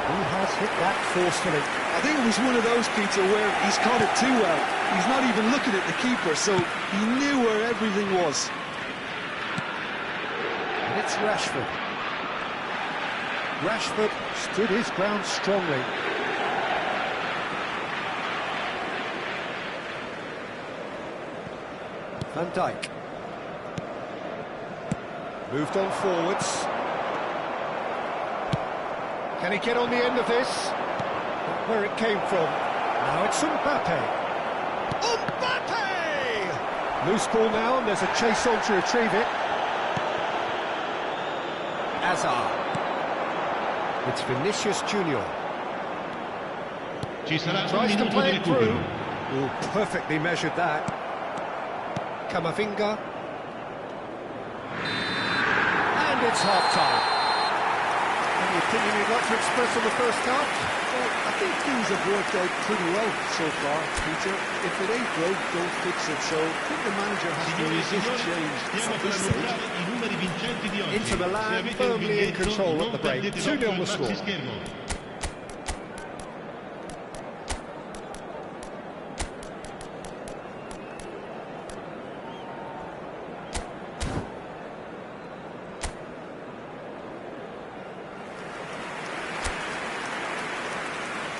He has hit that forcefully. I think it was one of those, Peter, where he's caught it too well. He's not even looking at the keeper, so he knew where everything was. And it's Rashford. Rashford stood his ground strongly. Van Dijk. Moved on forwards. Can he get on the end of this? Not where it came from. Now it's Mbappe. Mbappe! Loose ball now, and there's a chase on to retrieve it. Hazard. It's Vinicius Junior. Ci sarà un Tries to minuto play di it through. recupero. Oh, perfectly measured that. Camavinga. And it's half-time. Any opinion you'd like to express on the first half? Well, I think things have worked out pretty well so far, Peter. If it ain't broke, don't fix it. So I think the manager has to Signore e resist signori, change stiamo at per this stage. annunciare i numeri vincenti di oggi. Inter Milan Se avete un firmly in biglietto, control at non the break. perdete 2-0 d'occhio il the score. battischermo.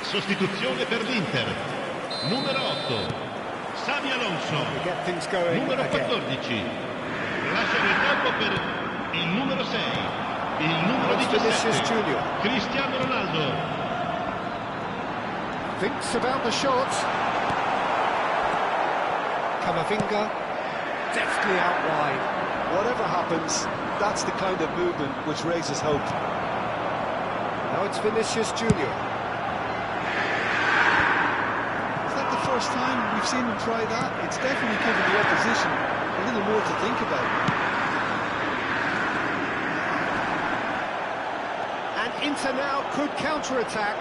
Sostituzione per l'Inter. Numero 8. Xavi Alonso. To get things going Numero again. 14. Lasciano il campo per il numero 6. Il numero It's Vinicius 17. Junior. Cristiano Ronaldo. Thinks about the shot. Camavinga. Deftly out wide. Whatever happens, that's the kind of movement which raises hope. Now it's Vinicius Junior. Is that the first time we've seen him try that? It's definitely given the opposition a little more to think about. And Inter now could counter-attack.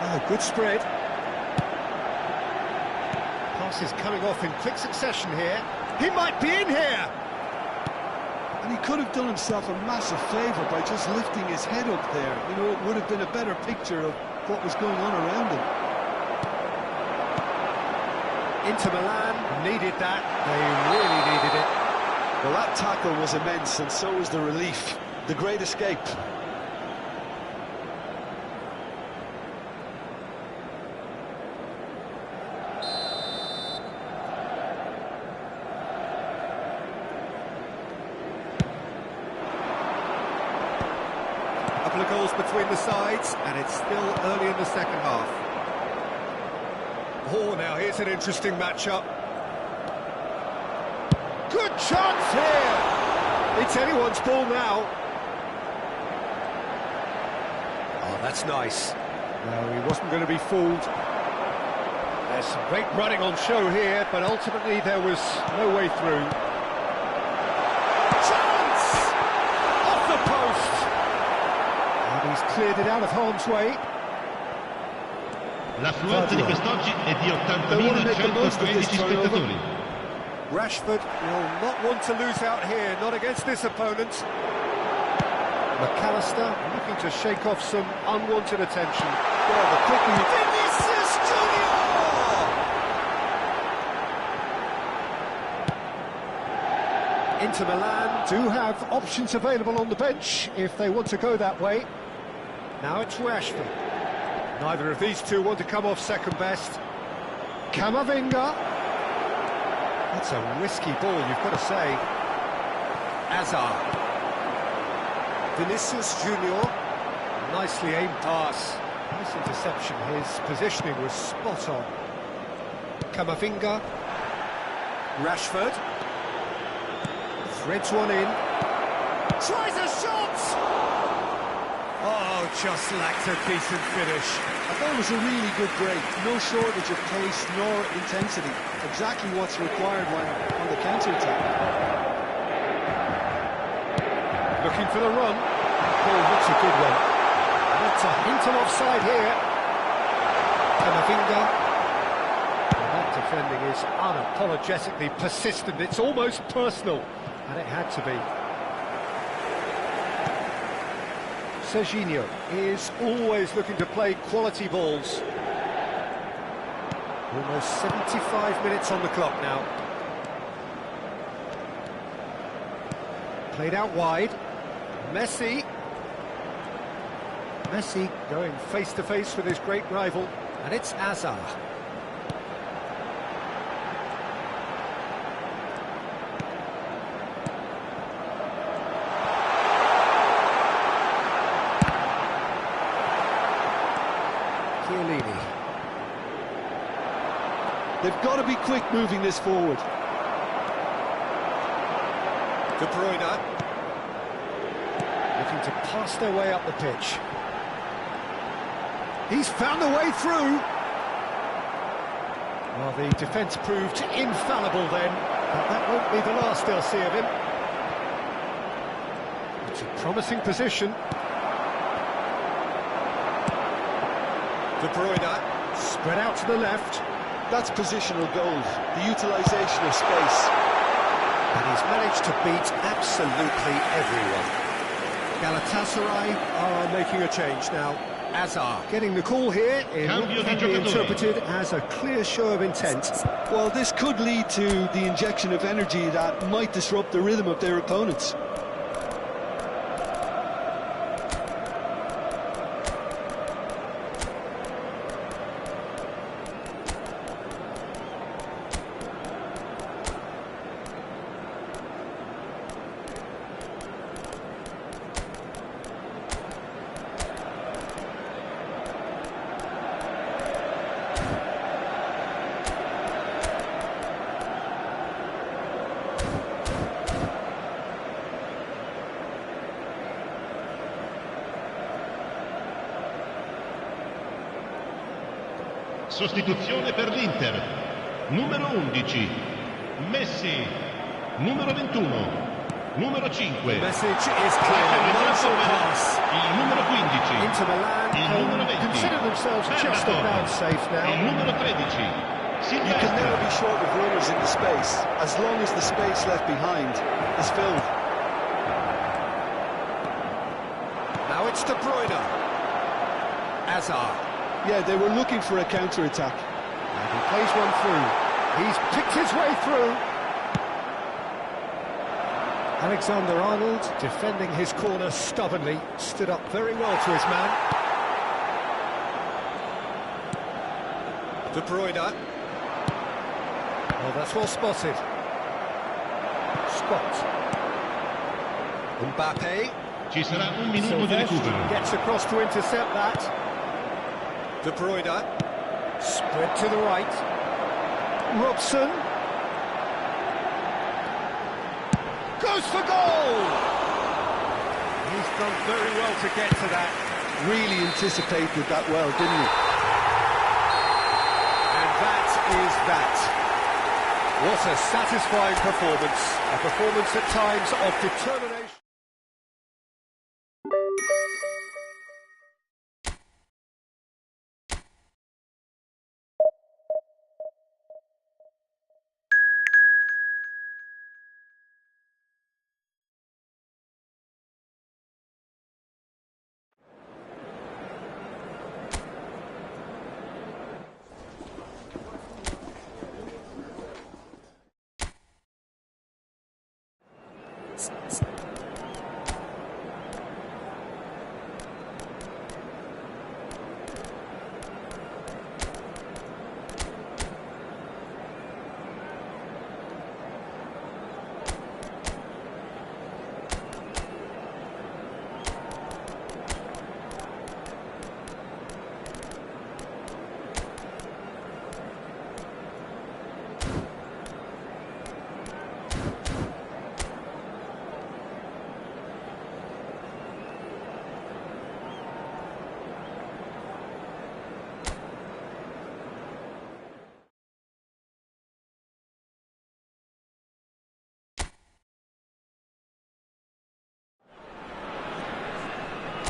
Oh, good spread. Passes coming off in quick succession here. He might be in here! And he could have done himself a massive favour by just lifting his head up there. You know, it would have been a better picture of what was going on around him. Inter Milan needed that. They really needed it. Well, that tackle was immense, and so was the relief. The great escape. of goals between the sides, and it's still early in the second half. Oh, now here's an interesting matchup. Good chance here! It's anyone's ball now. Oh, that's nice. No, he wasn't going to be fooled. There's some great running on show here, but ultimately there was no way through. Chance! Off the post! And he's cleared it out of harm's way. L'affluenza di quest'oggi è di 80.113 spettatori. Rashford will not want to lose out here, not against this opponent. McAllister looking to shake off some unwanted attention. Well, the quickly... Vinicius Junior! Inter Milan do have options available on the bench if they want to go that way. Now it's Rashford. Neither of these two want to come off second best. Camavinga. That's a risky ball, you've got to say. Hazard. Vinicius Junior. Nicely aimed pass. Nice interception. His positioning was spot on. Camavinga. Rashford. Threads one in. Tries a shot! Oh, just lacked a decent finish. I thought it was a really good break. No shortage of pace nor intensity. Exactly what's required when on the counter-attack. Looking for the run. Oh, that's a good one. That's a hint of offside here. Camavinga. Well, that defending is unapologetically persistent. It's almost personal. And it had to be. Serginho is always looking to play quality balls. Almost 75 minutes on the clock now. Played out wide. Messi. Messi going face to face with his great rival. And it's Hazard. They've got to be quick moving this forward. De Bruyne. Looking to pass their way up the pitch. He's found a way through. Well, the defence proved infallible then, but that won't be the last they'll see of him. It's a promising position. De Bruyne, spread out to the left. That's positional goals, the utilisation of space. And he's managed to beat absolutely everyone. Galatasaray are making a change now. Hazard getting the call here in what can be interpreted as a clear show of intent. Well, this could lead to the injection of energy that might disrupt the rhythm of their opponents. Sostituzione per l'Inter. Numero 11, Messi. Numero 21, numero 5. The message is clear. Pass. Il numero 15. Inter Milan Il numero 20. consider themselves just about safe now. Il numero 13. You can never be short of runners in the space, as long as the space left behind is filled. Now it's De Bruyne. Hazard. Yeah, they were looking for a counter-attack. And he plays one through. He's picked his way through. Alexander-Arnold, defending his corner stubbornly, stood up very well to his man. De Bruyne. Oh, that's well spotted. Scott. Mbappe. Ci sarà un minuto di recupero. Gets across to intercept that. De Bruyne. Spread to the right. Robson. Goes for goal! He's done very well to get to that. Really anticipated that well, didn't he? And that is that. What a satisfying performance. A performance at times of determination.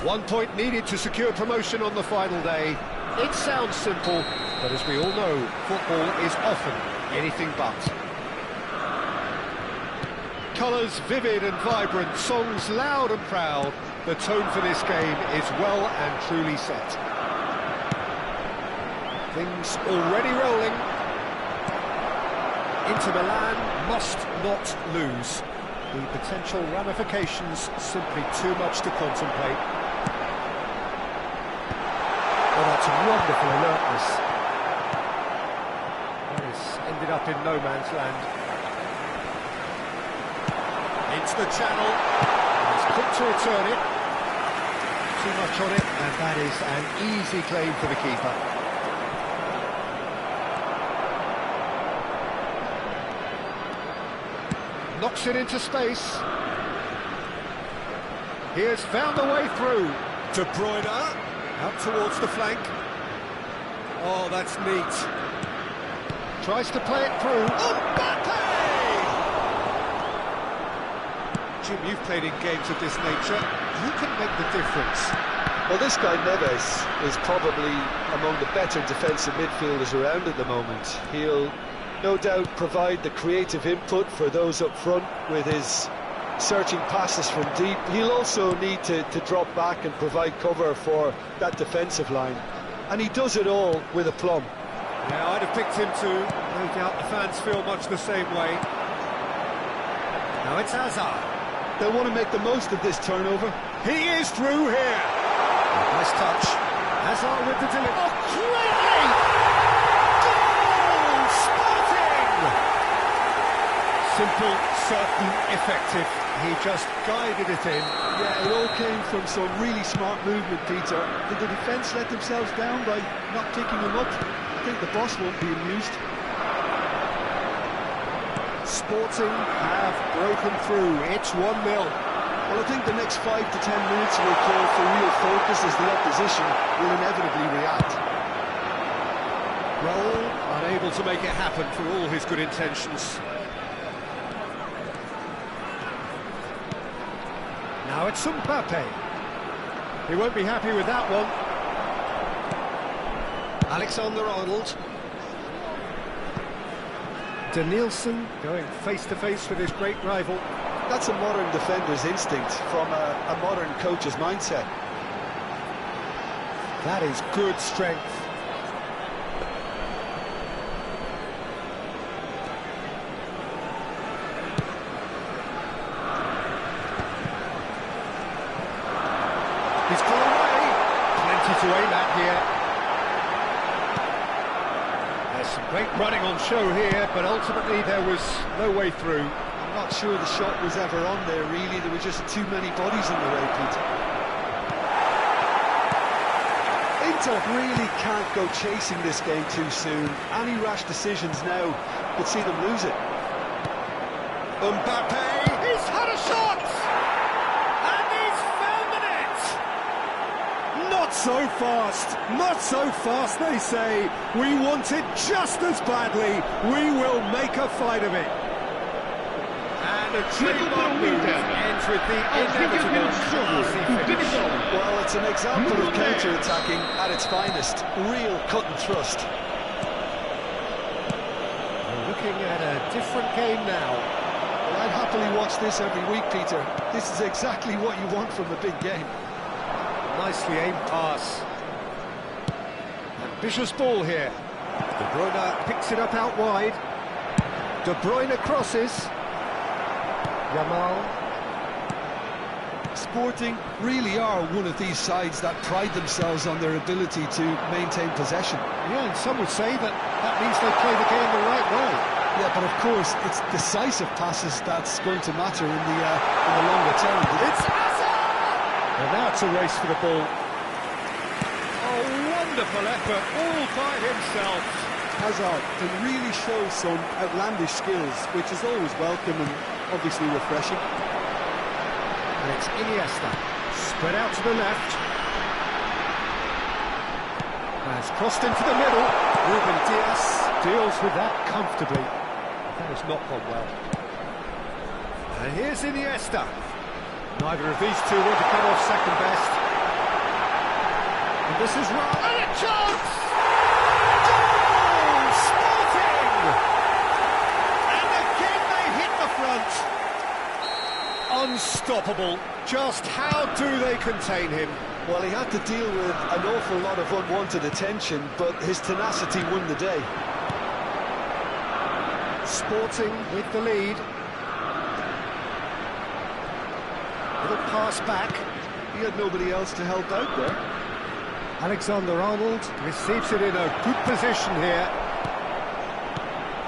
One point needed to secure promotion on the final day. It sounds simple, but as we all know, football is often anything but. Colours vivid and vibrant, songs loud and proud. The tone for this game is well and truly set. Things already rolling. Inter Milan must not lose. The potential ramifications simply too much to contemplate. Oh, that's wonderful alertness. That has ended up in no man's land. Into the channel. He's quick to return it. Too much on it, and that is an easy claim for the keeper. Knocks it into space. He has found a way through. De Bruyne out towards the flank. Oh, that's neat. Tries to play it through. Mbappe! Jim, you've played in games of this nature. Who can make the difference? Well, this guy Neves is probably among the better defensive midfielders around at the moment. He'll no doubt provide the creative input for those up front with his searching passes from deep. He'll also need to drop back and provide cover for that defensive line. And he does it all with aplomb. Yeah, I'd have picked him too. No doubt the fans feel much the same way. Now it's Hazard. They'll want to make the most of this turnover. He is through here. Nice touch. Hazard with the delivery. Oh, clearly! Goal! Sporting! Simple, certain, effective. He just guided it in. Yeah, it all came from some really smart movement, Peter. Did the defence let themselves down by not picking him up? I think the boss won't be amused. Sporting have broken through. It's 1-0. Well, I think the next 5 to 10 minutes will call for real focus as the opposition will inevitably react. Raul unable to make it happen for all his good intentions. Now it's Mbappe. He won't be happy with that one. Alexander-Arnold. Danielson going face-to-face with his great rival. That's a modern defender's instinct from a modern coach's mindset. That is good strength. He's gone away. Plenty to aim at here. There's some great running on show here, but ultimately there was no way through. Not sure the shot was ever on there, really. There were just too many bodies in the way, Peter. Inter really can't go chasing this game too soon. Any rash decisions now could see them lose it. Mbappe, he's had a shot! And he's found the net! Not so fast, they say. We want it just as badly. We will make a fight of it. And a trademark move ends with the inevitable classy finish. Well, it's an example of counter-attacking at its finest. Real cut and thrust. We're looking at a different game now. Well, I'd happily watch this every week, Peter. This is exactly what you want from a big game. Nicely aimed pass. Ambitious ball here. De Bruyne picks it up out wide. De Bruyne crosses. Yamal. Sporting really are one of these sides that pride themselves on their ability to maintain possession. Yeah, and some would say that means they play the game the right way. Yeah, but of course, it's decisive passes that's going to matter in the longer term. It's Hazard! And now it's a race for the ball. Oh, wonderful effort, all by himself. Hazard can really show some outlandish skills, which is always welcome and obviously refreshing. And it's Iniesta, spread out to the left. Has crossed into the middle. Ruben Dias deals with that comfortably. That has not gone well. And here's Iniesta. Neither of these two want to come off second best. And this is right. And a chance! Goal! Sporting! And again they hit the front. Unstoppable. Just how do they contain him? Well, he had to deal with an awful lot of unwanted attention, but his tenacity won the day. Sporting with the lead. Little pass back. He had nobody else to help out there. Alexander-Arnold receives it in a good position here.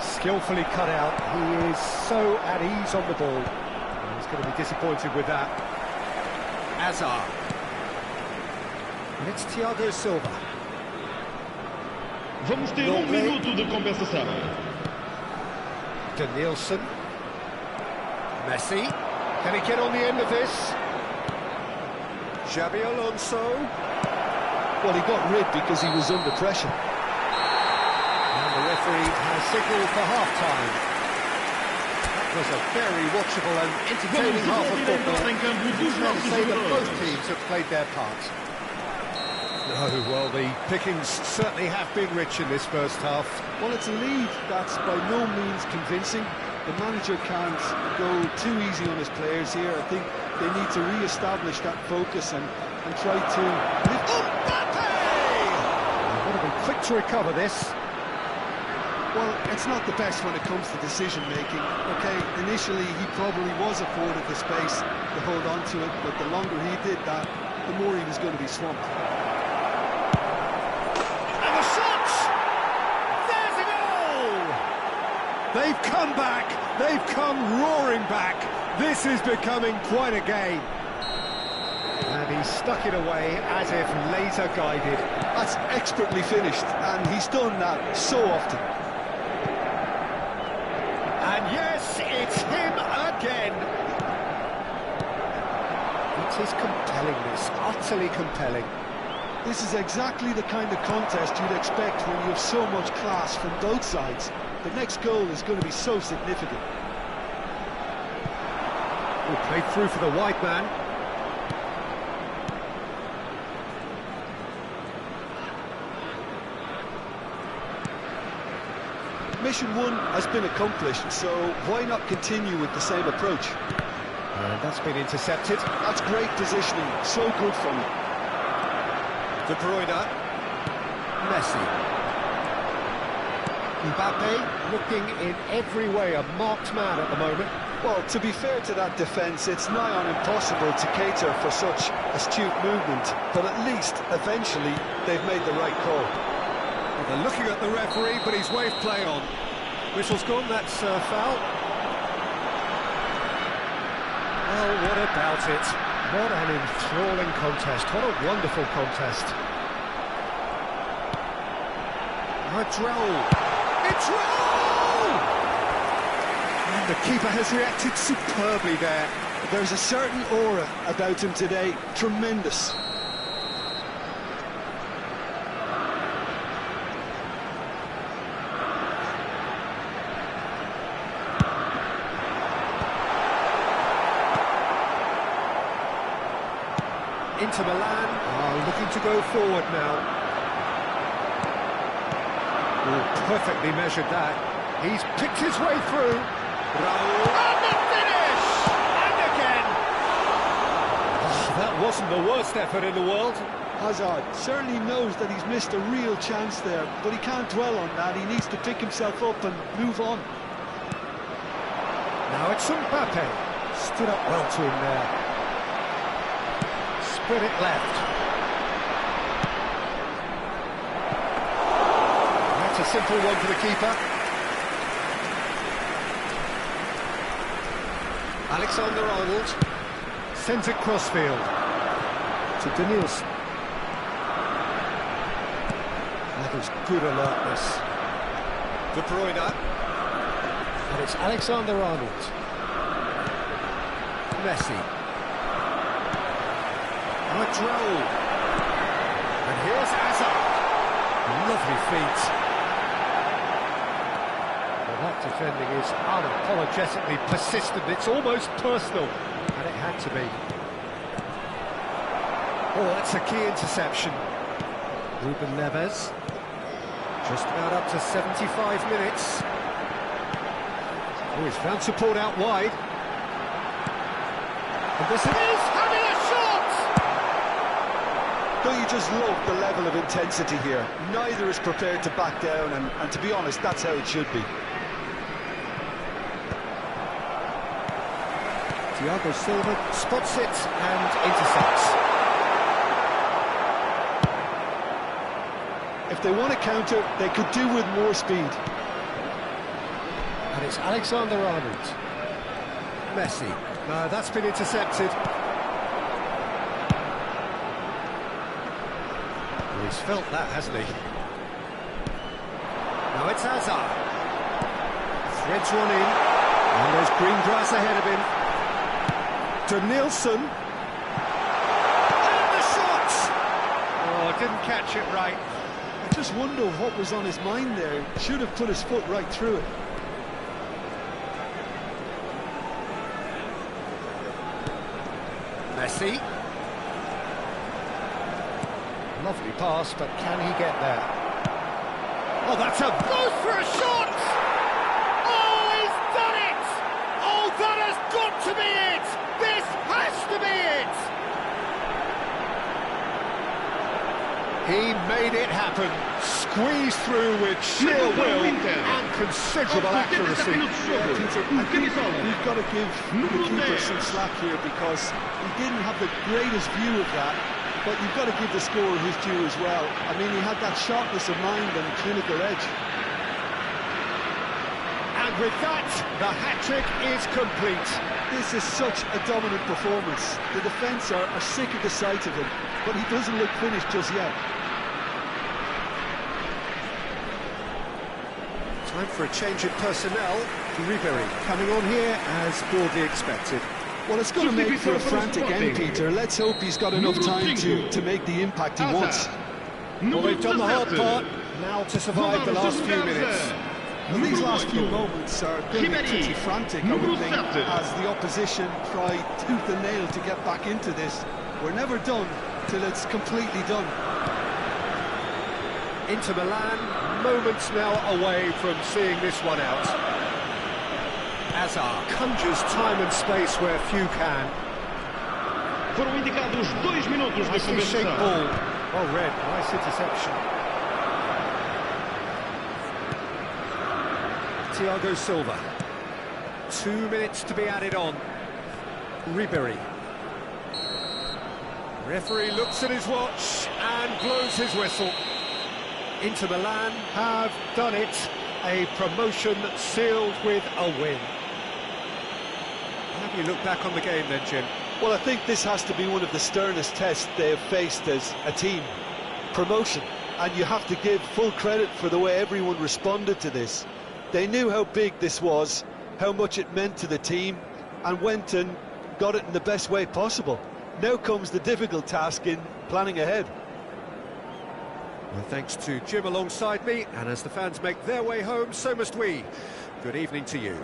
Skillfully cut out. He is so at ease on the ball. He's going to be disappointed with that. Hazard. And it's Thiago Silva. Vamos ter minuto de compensação. Denilson. Messi. Can he get on the end of this? Xabi Alonso. Well, he got rid because he was under pressure. And the referee has signalled for half-time. That was a very watchable and entertaining half of football. I'd say that both teams have played their part. No, well, the pickings certainly have been rich in this first half. Well, it's a lead that's by no means convincing. The manager can't go too easy on his players here. I think they need to re-establish that focus and try to lift up. Mbappe! They've got to be quick to recover this. Well, it's not the best when it comes to decision-making. Okay, initially he probably was afforded the space to hold on to it, but the longer he did that, the more he was going to be swamped. And the shot! There's a goal! They've come back. They've come roaring back. This is becoming quite a game. And he stuck it away as if laser guided. That's expertly finished, and he's done that so often. And yes, it's him again. It is compelling, this, utterly compelling. This is exactly the kind of contest you'd expect when you have so much class from both sides. The next goal is going to be so significant. Well, played through for the wide man. Mission one has been accomplished, so why not continue with the same approach? And that's been intercepted. That's great positioning, so good from him. De Bruyne. Messi. Mbappe looking in every way a marked man at the moment. Well, to be fair to that defence, it's nigh on impossible to cater for such astute movement, but at least, eventually, they've made the right call. Well, they're looking at the referee, but he's waved play on. Whistle's gone, that's foul. Well, what about it? What an enthralling contest. What a wonderful contest. It's Raul. It's Raul! And the keeper has reacted superbly there. There's a certain aura about him today. Tremendous. Inter Milan are looking to go forward now. Oh, perfectly measured that. He's picked his way through. Raul. And the finish! And again! Oh, that wasn't the worst effort in the world. Hazard certainly knows that he's missed a real chance there, but he can't dwell on that. He needs to pick himself up and move on. Now it's Mbappe. Stood up well to him there. Spread it left. That's a simple one for the keeper. Alexander-Arnold sends it crossfield to Danielson. That was good alertness. De Bruyne. And it's Alexander-Arnold. Messi. Raul. And here's Hazard. Lovely feet. Well, that defending is unapologetically persistent. It's almost personal. And it had to be. Oh, that's a key interception. Ruben Neves. Just about up to 75 minutes. Oh, he's found support out wide. And this is having a shot! Don't you just love the level of intensity here? Neither is prepared to back down, and to be honest, that's how it should be. Thiago Silva spots it and intercepts. If they want to counter, they could do with more speed. And it's Alexander-Arnold. Messi. No, that's been intercepted. Well, he's felt that, hasn't he? Now it's Hazard. Threads one in. And there's green grass ahead of him. Danielson. And the shot! Oh, didn't catch it right. I just wonder what was on his mind there. Should have put his foot right through it. Messi. Lovely pass, but can he get there? Oh, that's a goes for a shot! Oh, he's done it! Oh, that has got to be it! This has to be it! He made it happen. Squeezed through with sheer will and considerable accuracy. I think we've got to give the keeper some slack here because he didn't have the greatest view of that, but you've got to give the scorer his due as well. I mean, he had that sharpness of mind and clinical edge. And with that, the hat-trick is complete. This is such a dominant performance. The defence are sick of the sight of him, but he doesn't look finished just yet. Time for a change in personnel. Ribery coming on here as broadly expected. Well, it's going to make for a frantic end, Peter. Let's hope he's got enough time to make the impact he wants. Well, they've done the hard part. Now to survive the last few minutes. Well, these last few moments are going to be pretty frantic, I would think, as the opposition try tooth and nail to get back into this. We're never done till it's completely done. Inter Milan, moments now away from seeing this one out. Hazard conjures time and space where few can. Foram indicados 2 minutos de Nicely shaped compensação. ball. Well read, nice interception. Thiago Silva. 2 minutes to be added on. Ribery. Referee looks at his watch and blows his whistle. Inter Milan have done it. A promotion sealed with a win. How do you look back on the game then, Jim? Well, I think this has to be one of the sternest tests they have faced as a team. Promotion. And you have to give full credit for the way everyone responded to this. They knew how big this was, how much it meant to the team, and went and got it in the best way possible. Now comes the difficult task in planning ahead. Well, thanks to Jim alongside me, and as the fans make their way home, so must we. Good evening to you.